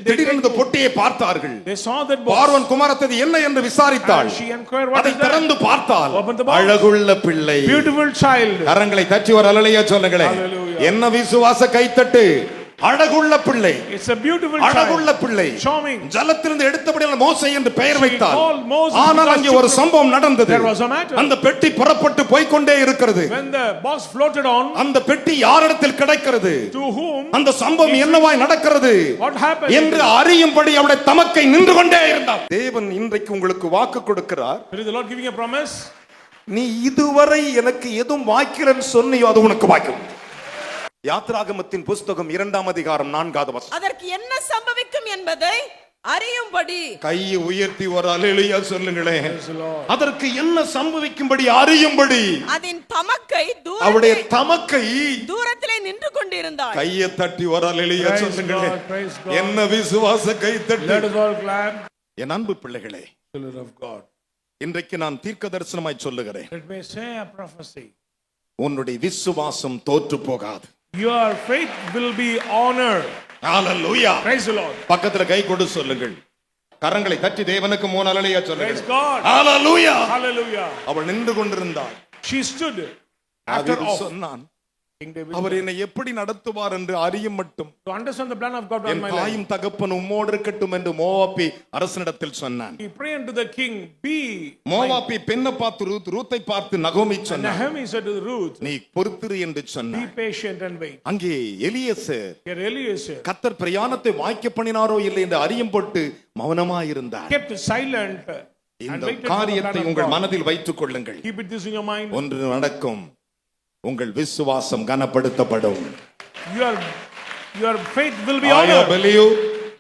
திடீரென்று பொட்டியை பார்த்தார்கள். They saw that box. பார்வோன் குமாரத்தி என்ன என்று விசாரித்தாள். And she inquired what அதை is that? திறந்து பார்த்தால் Open the box. அழகுள்ள பிள்ளை. Beautiful child. கரங்களை தட்டி ஒரு அல்லேலூயா சொல்லுங்களேன். Hallelujah. என்ன விசுவாச கைத்தட்டு. அழகுள்ள பிள்ளை, It's a beautiful அழகுள்ள child. பிள்ளை. Charming. ஜலத்திலிருந்து எடுத்தபடியால் மோசே என்று பெயர் வைத்தார். called Moses ஆனால் because அங்கே ஒரு சம்பவம் நடந்தது. there was a matter. அந்த பெட்டி புறப்பட்டு போய்க்கொண்டே இருக்கிறது. When the box floated on, அந்த பெட்டி யாரிடத்தில் கிடைக்கிறது, to whom? அந்த சம்பவம் என்னவாய் நடக்கிறது What happened? என்று அறியும்படி அவருடைய தமக்கை நின்று கொண்டே இருந்தார். தேவன் இன்றைக்கு உங்களுக்கு வாக்கு கொடுக்கிறார். Is the Lord giving a promise? நீ இதுவரை எனக்கு எதுவும் வாய்க்கிறேன்னு சொன்னியோ அது உனக்கு வாய்க்கும். யாத்ராகமத்தின் புஸ்தகம் 2ஆம் அதிகாரம் 4வது வசனம். அதற்கு என்ன சம்பவிக்கும் என்பதை அறியும்படி. கையை உயர்த்தி ஒரு அல்லேலூயா சொல்லுங்களேன். அதற்கு என்ன சம்பவிக்கும்படி அறியும்படி அதன் தமக்கை அவருடைய தமக்கை தூரத்திலே நின்று கொண்டிருந்தாள். கையை தட்டி ஒரு அல்லேலூயா Praise சொல்லுங்களேன். God, praise God. என்ன விசுவாச கை Let தட்டு. us all clap. என் அன்பு பிள்ளைகளே, Children of God. இன்றைக்கு நான் தீர்க்க தரிசனமாய் சொல்லுகிறேன், Let me say a prophecy. உன்னுடைய விசுவாசம் தோற்று போகாது. Your faith will be honored. Hallelujah. Praise the Lord. பக்கத்துல கை கொடு சொல்லுங்கள். கரங்களை தட்டி தேவனுக்கு 3 அல்லேலூயா Praise சொல்லுங்கள். God. ஹalleluya. Hallelujah. அவள் நின்று கொண்டிருந்தாள். She stood after தாவீது all. சொன்னான், King David. அவர் என்னை எப்படி நடத்துவார் என்று அறியும் மட்டும் To understand the plan of God on N my life. தாயும் தகப்பன் உம்மோடு இருக்கட்டும் என்று மோவாப்பி அரசனிடத்தில் சொன்னான். He prayed unto the king, be. மோவாப்பி பெண்ணை பார்த்து ரூத்தை பார்த்து நகோமி சொன்னான், Nahum said to Ruth, நீ பொறுத்திரு என்று be சொன்னான். patient and wait. அங்கே எலியேசர் Here Eliezer கர்த்தர் பிரயாணத்தை வாய்க்க பண்ணினாரோ இல்லை என்று அறியும் பொட்டு மௌனமாயிருந்தார். kept silent and இந்த waited for the காரியத்தை plan of உங்கள் God. மனதில் வைத்துக் கொள்ளுங்கள். Keep it this in your mind. ஒன்று நடக்கும், உங்கள் விசுவாசம் கனப்படுத்தப்படும். Your faith will be I honored. believe.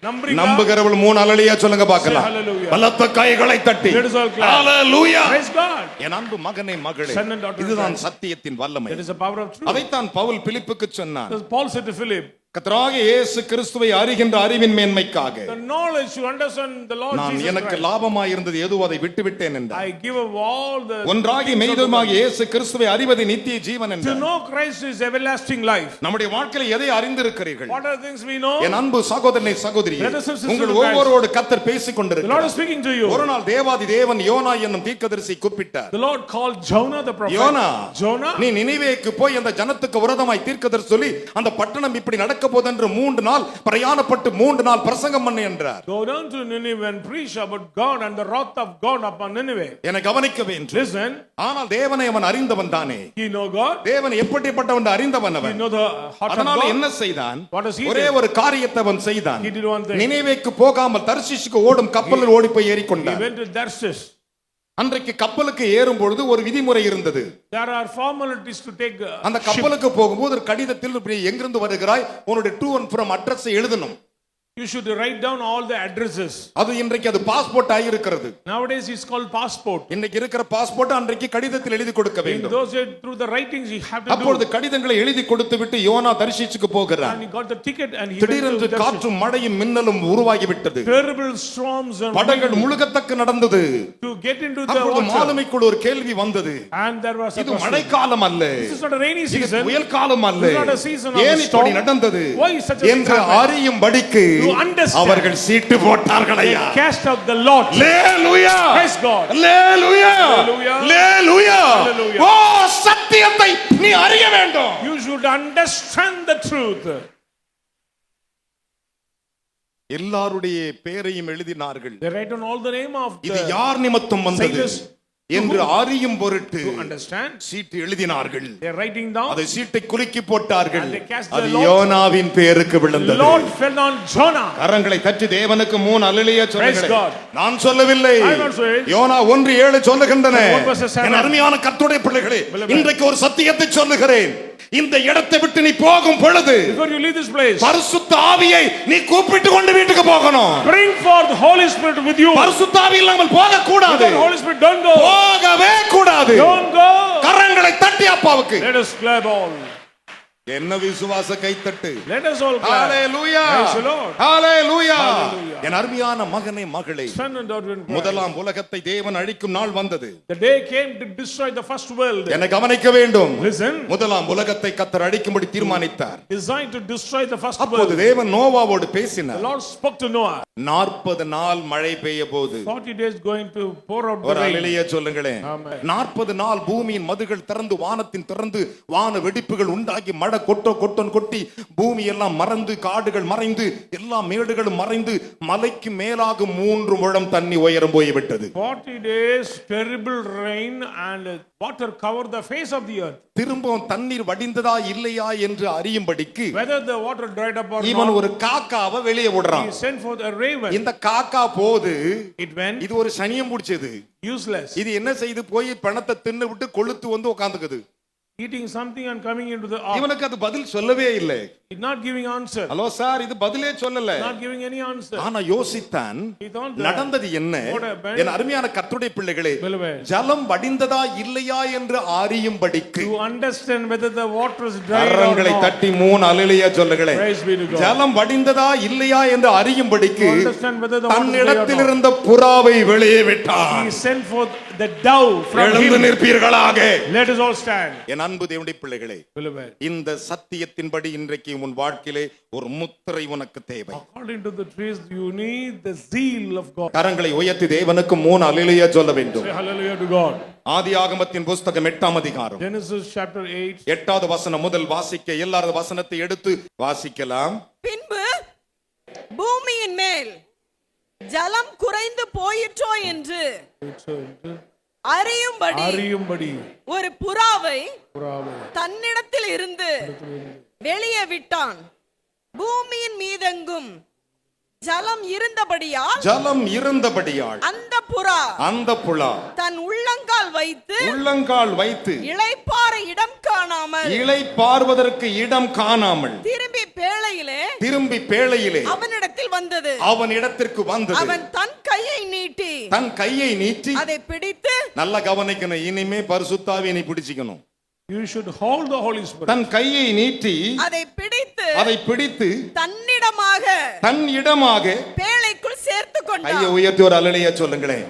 Numbering நம்புகிறவள் 3 அல்லேலூயா சொல்லுங்க பார்க்கலாம். Say hallelujah. பலத்த கைகளை தட்டி Let us all clap. ஹalleluya. Praise God. என் அன்பு மகனே மகளே, Son and daughter of இதுதான் Christ. சத்தியத்தின் வல்லமை. That is the power of truth. அதைத்தான் பவுல் பிலிப்புக்கு சொன்னான். Paul said to Philip, கர்த்தராகிய இயேசு கிறிஸ்துவை அறிகின்ற அறிவின் மேன்மைக்காக the knowledge to understand the Lord நான் Jesus எனக்கு Christ. லாபமாய் இருந்தது எதுவோ அதை விட்டுவிட்டேன் என்றார். I give up all the ஒன்றாகி மெய்துமாகிய இயேசு கிறிஸ்துவை அறிவது நித்திய ஜீவன் to என்றார். know Christ is everlasting life. நம்முடைய வாழ்க்கையில எதை அறிந்திருக்கிறீர்கள்? What are things we know? என் அன்பு சகோதரனே சகோதரியே, Brothers and sisters உங்கள் in Christ. ஒவ்வொருவரோடு கர்த்தர் பேசிக் The Lord கொண்டிருக்கிறார். is speaking to you. ஒரு நாள் தேவாதி தேவன் யோனா என்னும் தீர்க்கதரிசி கூப்பிட்டார். The Lord called Jonah the prophet. யோனா, Jonah, நீ நினிவேக்கு போய் அந்த ஜனத்துக்கு விரோதமாய் தீர்க்கதரிசி சொல்லி அந்த பட்டணம் இப்படி நடக்க போகுது என்று 3 நாள் பிரயாணப்பட்டு 3 நாள் பிரசங்கம் பண்ணு என்றார். go down to Nineveh and preach about God and the wrath of God upon Nineveh. என்னை கவனிக்க வேண்டும். Listen, ஆனால் தேவனை அவன் அறிந்தவன் தானே. he know God. தேவன் எப்படிப்பட்டவன் அறிந்தவன் He அவன். know the heart of அதனால God. என்ன செய்தான்? What does he ஒரே do? ஒரு காரியத்தை அவன் செய்தான். He did one thing. நினிவேக்கு போகாமல் தர்ஷீஷுக்கு ஓடும் கப்பலில் ஓடி போய் He ஏறிக்கொண்டான். went to Tarshish. அன்றைக்கு கப்பலுக்கு ஏறும் பொழுது ஒரு விதிமுறை இருந்தது. There are formalities to take அந்த ship. கப்பலுக்கு போகும்போது ஒரு கடிதத்தில் இப்படி எங்கிருந்து வருகிறாய் உன்னுடைய டு அண்ட் ஃப்ரம் அட்ரஸ் எழுதணும். You should write down all the addresses. அது இன்றைக்கு அது பாஸ்போர்ட் ஆகியிருக்கிறது. Nowadays it's called passport. இன்னைக்கு இருக்கிற பாஸ்போர்ட் அன்றைக்கு கடிதத்தில் எழுதி கொடுக்க In வேண்டும். those days, through the writings he had to அப்பொழுது do. கடிதங்களை எழுதி கொடுத்து விட்டு யோனா தர்ஷீஷுக்கு போகிறார். And he got the ticket and he went திடீரென்று to Tarshish. காற்றும் மழையும் மின்னலும் உருவாகி விட்டது. Terrible storms and படகுகள் wind முழுகத்தக்க நடந்தது. to get into the அப்பொழுது water. மாலுமிக்குள் ஒரு கேள்வி வந்தது. And there was a இது question. மழைக்காலம் அல்ல, This is not a rainy இது season. புயல் காலம் அல்ல, This is not a season of ஏன் இப்படி storm. நடந்தது Why is such a thing என்று happened? அறியும்படிக்கு To understand. அவர்கள் சீட்டு போட்டார்கள் They ஐயா. cast out the lot. Hallelujah, Praise God. Hallelujah, Hallelujah. Hallelujah. Hallelujah. ஓ, சத்தியத்தை நீ அறிய வேண்டும். You should understand the truth. எல்லாருடைய பெயரையும் எழுதினார்கள். They write on all the name of இது the யார் நிமித்தம் வந்தது sailors என்று அறியும் பொருட்டு to understand. சீட்டு எழுதினார்கள். They are writing down. அதை சீட்டை குலுக்கி போட்டார்கள். And they cast the அது lot. யோனாவின் பெயருக்கு The விழுந்தது. Lord fell on Jonah. கரங்களை தட்டி தேவனுக்கு 3 அல்லேலூயா Praise சொல்லுங்கள். God. நான் சொல்லவில்லை, I am not saying. யோனா 1:7 சொல்லுகின்றன. 1:7. என் அருமையான கர்த்தருடைய பிள்ளைகளே, Beloved. இன்றைக்கு ஒரு சத்தியத்தை சொல்லுகிறேன். இந்த இடத்தை விட்டு நீ போகும் பொழுது Before you leave this place, பரிசுத்த ஆவியை நீ கூப்பிட்டு கொண்டு வீட்டுக்கு போகணும். bring forth the Holy Spirit with you. பரிசுத்த ஆவி இல்லாமல் போக கூடாது. Without Holy Spirit, don't go. போகவே கூடாது. Don't go. கரங்களை தட்டி அப்பாவுக்கு. Let us clap all. என்ன விசுவாச கைத்தட்டு. Let us all clap. Hallelujah, Praise the Lord. Hallelujah. Hallelujah. என் அருமையான மகனே மகளே, Son and daughter in Christ. முதலாம் உலகத்தை தேவன் அழிக்கும் நாள் வந்தது. The day came to destroy the first world. என்னை கவனிக்க வேண்டும். Listen. முதலாம் உலகத்தை கர்த்தர் அழிக்கும்படி தீர்மானித்தார். Designed to destroy the first அப்போது world. தேவன் நோவாவோடு The பேசினார். Lord spoke to Noah. 40 நாள் மழை பெய்ய போது 40 days going to pour out the ஒரு rain. அல்லேலூயா சொல்லுங்களேன். Amen. 40 நாள் பூமியின் மதுகள் திறந்து வானத்தின் திறந்து வான வெடிப்புகள் உண்டாகி மழை கொட்டோன்னு கொட்டி பூமி எல்லாம் மறந்து காடுகள் மறைந்து எல்லா மேடுகளும் மறைந்து மலைக்கு மேலாக 3 முழம் தண்ணி உயரம் போய்விட்டது. 40 days terrible rain and water covered the face of the earth. திரும்பவும் தண்ணீர் வடிந்ததா இல்லையா என்று அறியும்படிக்கு Whether the water dried up or இவன் not, ஒரு காக்காவை வெளியே விடுறான். he sent forth a raven. இந்த காக்கா போது It went இது ஒரு சனியம் பிடிச்சது. useless, இது என்ன செய்து போய் பணத்தை தின்னு விட்டு கொளுத்து வந்து உட்கார்ந்துக்குது. eating something and coming into the ark. இவனுக்கு அது பதில் சொல்லவே இல்லை. It not giving answer. Hello sir, இது பதிலே சொல்லல. Not giving any answer. ஆனா யோசித்தான் He thought that நடந்தது என்ன. what happened? என் அருமையான கர்த்தருடைய பிள்ளைகளே, Beloved. ஜலம் வடிந்ததா இல்லையா என்று அறியும்படிக்கு To understand whether the water is dry or கரங்களை not. தட்டி 3 அல்லேலூயா சொல்லுங்களேன். Praise be to God. ஜலம் வடிந்ததா இல்லையா என்று அறியும்படிக்கு To understand whether the water is dry or தன்னிடத்தில் not. இருந்த புறாவை வெளியே விட்டான். He sent forth the dove from எழுந்து him. நிற்பீர்களாக. Let us all stand. என் அன்பு தேவனுடைய பிள்ளைகளே, Beloved. இந்த சத்தியத்தின்படி இன்றைக்கு உன் வாழ்க்கையிலே ஒரு முத்திரை உனக்கு தேவை. According to the trees, you need the zeal of God. கரங்களை உயர்த்தி தேவனுக்கு 3 அல்லேலூயா சொல்ல வேண்டும். Say hallelujah to God. ஆதியாகமத்தின் புஸ்தகம் 8ஆம் அதிகாரம் Genesis chapter 8. 8வது வசனம் முதல் வாசிக்க எல்லாரது வசனத்தை எடுத்து வாசிக்கலாம். பின்பு பூமியின் மேல் ஜலம் குறைந்து போயிற்றோ என்று அறியும்படி ஒரு புறாவை தன்னிடத்தில் இருந்து வெளியே விட்டான். பூமியின் மீதெங்கும் ஜலம் இருந்தபடியால் அந்த புறா தன் உள்ளங்கால் வைத்து இளைப்பாற இளைப்பாறுவதற்கு இடம் காணாமல் திரும்பி பேழையிலே அவன் இடத்திற்கு வந்தது. அவன் தன் கையை நீட்டி அதை பிடித்து, நல்லா கவனிக்கணும், இனிமே பரிசுத்த ஆவியை நீ பிடிச்சுக்கணும். You should hold the Holy Spirit. தன் கையை நீட்டி அதை பிடித்து அதை பிடித்து தன்னிடமாக தன் இடமாக பேழைக்குள் சேர்த்து கையை கொண்டான். உயர்த்தி ஒரு அல்லேலூயா சொல்லுங்களேன்.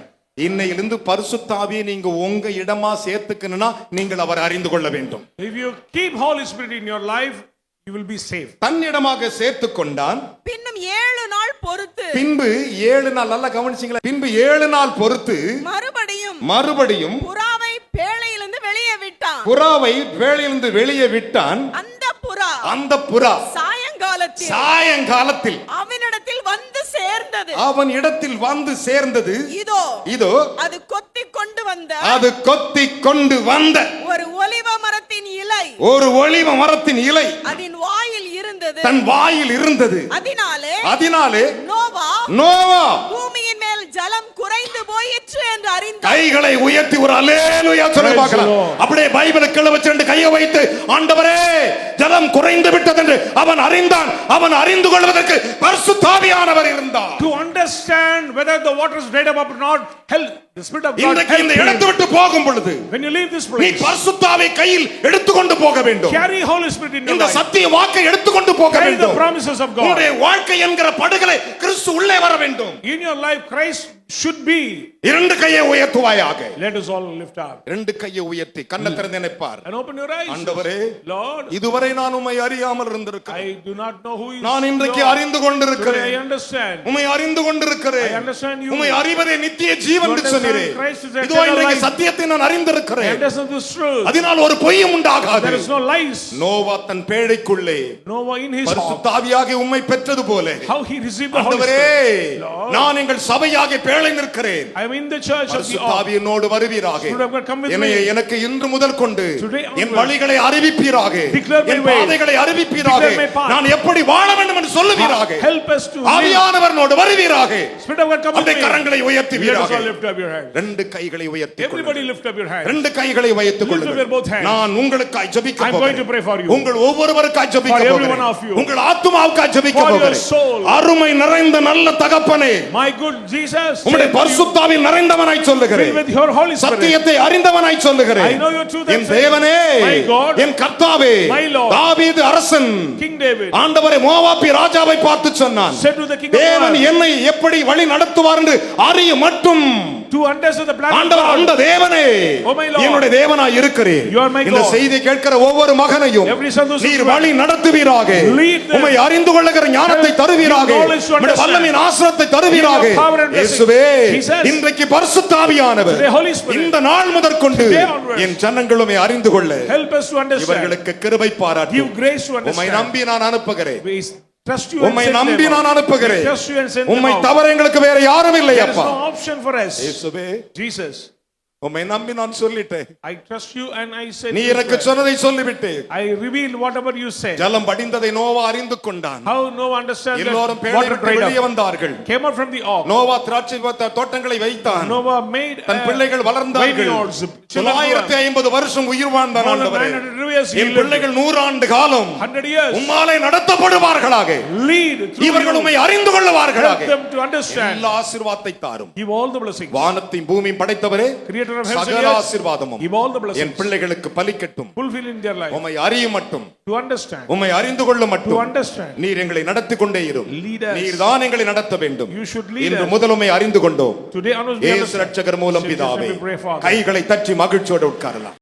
இன்னையிலிருந்து பரிசுத்த ஆவியை நீங்க உங்க இடமா சேர்த்துக்கணும்னா நீங்கள் அவரை அறிந்து கொள்ள வேண்டும். If you keep Holy Spirit in your life, you will be safe. தன்னிடமாக சேர்த்து கொண்டான். பின்னும் 7 நாள் பொறுத்து பின்பு 7 நாள், நல்லா கவனிச்சீங்களா? பின்பு 7 நாள் பொறுத்து மறுபடியும் புறாவை பேழையிலிருந்து வெளியே விட்டான். புறாவை வேளையிலிருந்து வெளியே விட்டான். அந்த புறா சாயங்காலத்தில் அவனிடத்தில் வந்து சேர்ந்தது. அவன் இடத்தில் வந்து சேர்ந்தது. இதோ அது கொத்திக் கொண்டு வந்த ஒரு ஒலிவ மரத்தின் இலை அதன் வாயில் இருந்தது. தன் வாயில் இருந்தது. அதனாலே நோவா பூமியின் மேல் ஜலம் குறைந்து போயிற்று என்று அறிந்தான். கைகளை உயர்த்தி ஒரு அல்லேலூயா சொல்ல பார்க்கலாம். அப்படியே பைபிளுக்குள்ள வச்சு ரெண்டு கையை வைத்து, ஆண்டவரே ஜலம் குறைந்து விட்டது என்று அவன் அறிந்தான். அவன் அறிந்து கொள்வதற்கு பரிசுத்த ஆவியானவர் இருந்தார். To understand whether the water is dried up or not, help the Spirit of God. இன்றைக்கு இந்த இடத்தை விட்டு போகும் பொழுது When you leave this நீ place, பரிசுத்த ஆவியை கையில் எடுத்துக்கொண்டு போக வேண்டும். carry Holy Spirit in your இந்த life. சத்திய வாக்கை எடுத்துக்கொண்டு போக Carry the வேண்டும். promises of God. உன்னுடைய வாழ்க்கை என்கிற படகுல கிறிஸ்து உள்ளே வர வேண்டும். In your life, Christ should be. இரண்டு கையை உயர்த்துவாயாக. Let us all lift up. இரண்டு கையை உயர்த்தி கண்ணை திறந்து நினைப்பார். And open your eyes. ஆண்டவரே, Lord, இதுவரை நான் உம்மை அறியாமல் இருந்திருக்கிறேன். I do not know who you are. நான் இன்றைக்கு அறிந்து கொண்டிருக்கிறேன். Today I understand. உம்மை அறிந்து கொண்டிருக்கிறேன். I understand you. உம்மை அறிவதே நித்திய ஜீவன் என்று சொன்னீரே. Christ is இதோ இன்றைக்கு சத்தியத்தை நான் அறிந்திருக்கிறேன். Understand this truth. அதனால் ஒரு பொய்யும் உண்டாகாது. There is no lies. Noah than பேழைக்குள்ளே Noah in his பரிசுத்த ஆவியாகிய உம்மை பெற்றது போல, how he received the Holy ஆண்டவரே, Spirit. நான் எங்கள் சபையாகிய பேழை நிற்கிறேன். I am in the church of the பரிசுத்த ஆவியோடு வருவீராக. Spirit of God, come with என்னை me. எனக்கு இன்று முதல் கொண்டு Today onwards, என் வழிகளை அறிவிப்பீராக. declare my N way. பாதைகளை அறிவிப்பீராக. Declare my path. நான் எப்படி வாழ வேண்டும் என்று சொல்லுவீராக. Help us to live. ஆவியானவரோடு வருவீராக. Spirit of God, come with அப்படியே me. கரங்களை Let us உயர்த்துவீராக. all lift up your hands. ரெண்டு கைகளை உயர்த்தி Everybody lift up your hands. ரெண்டு கைகளை வைத்துக் Lift up your both கொள்ளுங்கள். hands. நான் உங்களுக்காய் ஜெபிக்க I'm going to pray for போகிறேன். you. உங்கள் ஒவ்வொருவருக்காய் ஜெபிக்க For every one of போகிறேன். you. உங்கள் ஆத்துமாவுக்காய் ஜெபிக்க For your போகிறேன். soul. அருமை நிறைந்த நல்ல தகப்பனே, My good Jesus, உம்முடைய பரிசுத்தாவின் நிறைந்தவனாய் சொல்லுகிறேன். fill with your Holy Spirit. சத்தியத்தை அறிந்தவனாய் சொல்லுகிறேன். I know your truth. என் தேவனே, My God, என் கர்த்தாவே, my Lord, தாவீது அரசன் King David, ஆண்டவரே மோவாபிய ராஜாவை பார்த்து சொன்னான், said to the king of தேவன் Moab, என்னை எப்படி வழி நடத்துவார் என்று அறிய மட்டும் to understand the plan of ஆண்டவர் God. அந்த தேவனே Oh my Lord, என்னுடைய தேவனாய் இருக்கிறேன். You are my இந்த God. செய்தி கேட்கிற ஒவ்வொரு மகனையும் Every son who நீர் listens, வழி நடத்துவீராக. lead them. உம்மை அறிந்து கொள்ளுகிற ஞானத்தை தருவீராக. Give knowledge to உம்முடைய understand. வல்லமையின் ஆசீர்வாதத்தை தருவீராக. Give your power and blessing. இயேசுவே, Jesus, இன்றைக்கு பரிசுத்த ஆவியானவர் today Holy Spirit, இந்த நாள் முதற்கொண்டு today onwards, என் ஜனங்கள் உம்மை அறிந்து கொள்ள help us to understand. இவர்களுக்கு கிருபை Give பாராட்டும். grace to உம்மை understand. நம்பி நான் அனுப்புகிறேன். We trust you and உம்மை send நம்பி them நான் out. அனுப்புகிறேன். We trust you and send them உம்மை out. தவிர எங்களுக்கு வேற யாரும் இல்லை There is அப்பா. no option for us. இயேசுவே, Jesus, உம்மை நம்பி நான் சொல்லிட்டேன். I trust you and I said நீ this எனக்கு word. சொன்னதை சொல்லிவிட்டேன். I revealed whatever you said. ஜலம் படிந்ததை நோவா அறிந்து கொண்டான். How no understand எல்லோரும் that பேழை water விட்டு dried வெளியே up. வந்தார்கள். Came out from the ark. Noah திராட்சை தோட்டங்களை வைத்தான். Noah made தன் பிள்ளைகள் வளர்ந்தார்கள். vineyards. 950 வருஷம் உயிர் வாழ்ந்தான் More than ஆண்டவரே. 900 years he என் lived. பிள்ளைகள் 100 ஆண்டு காலம் 100 years. உம்மாலே நடத்தப்படுவார்களாக. Lead through இவர்கள் you. உம்மை அறிந்து கொள்வார்களாக. Help them to understand. எல்லா ஆசீர்வாதத்தை தாரும். Give all the blessings. வானத்தையும் பூமியும் படைத்தவரே, Creator of heaven and சகல earth. ஆசீர்வாதமும் Give all the N blessings. பிள்ளைகளுக்கு பலிக்கட்டும். Fulfill in their life. உம்மை அறிய மட்டும், To understand. உம்மை அறிந்து கொள்ள To மட்டும் understand. நீர் எங்களை நடத்தி கொண்டே இரும். Lead us. நீர் தான் எங்களை நடத்த வேண்டும். You should lead இன்று us. முதல் உம்மை அறிந்து கொண்டோம். Today onwards we இயேசு understand. ரட்சகர் மூலம் Jesus, பிதாவே. we pray, Father. கைகளை தட்டி மகிழ்ச்சியோடு உட்காரலாம்.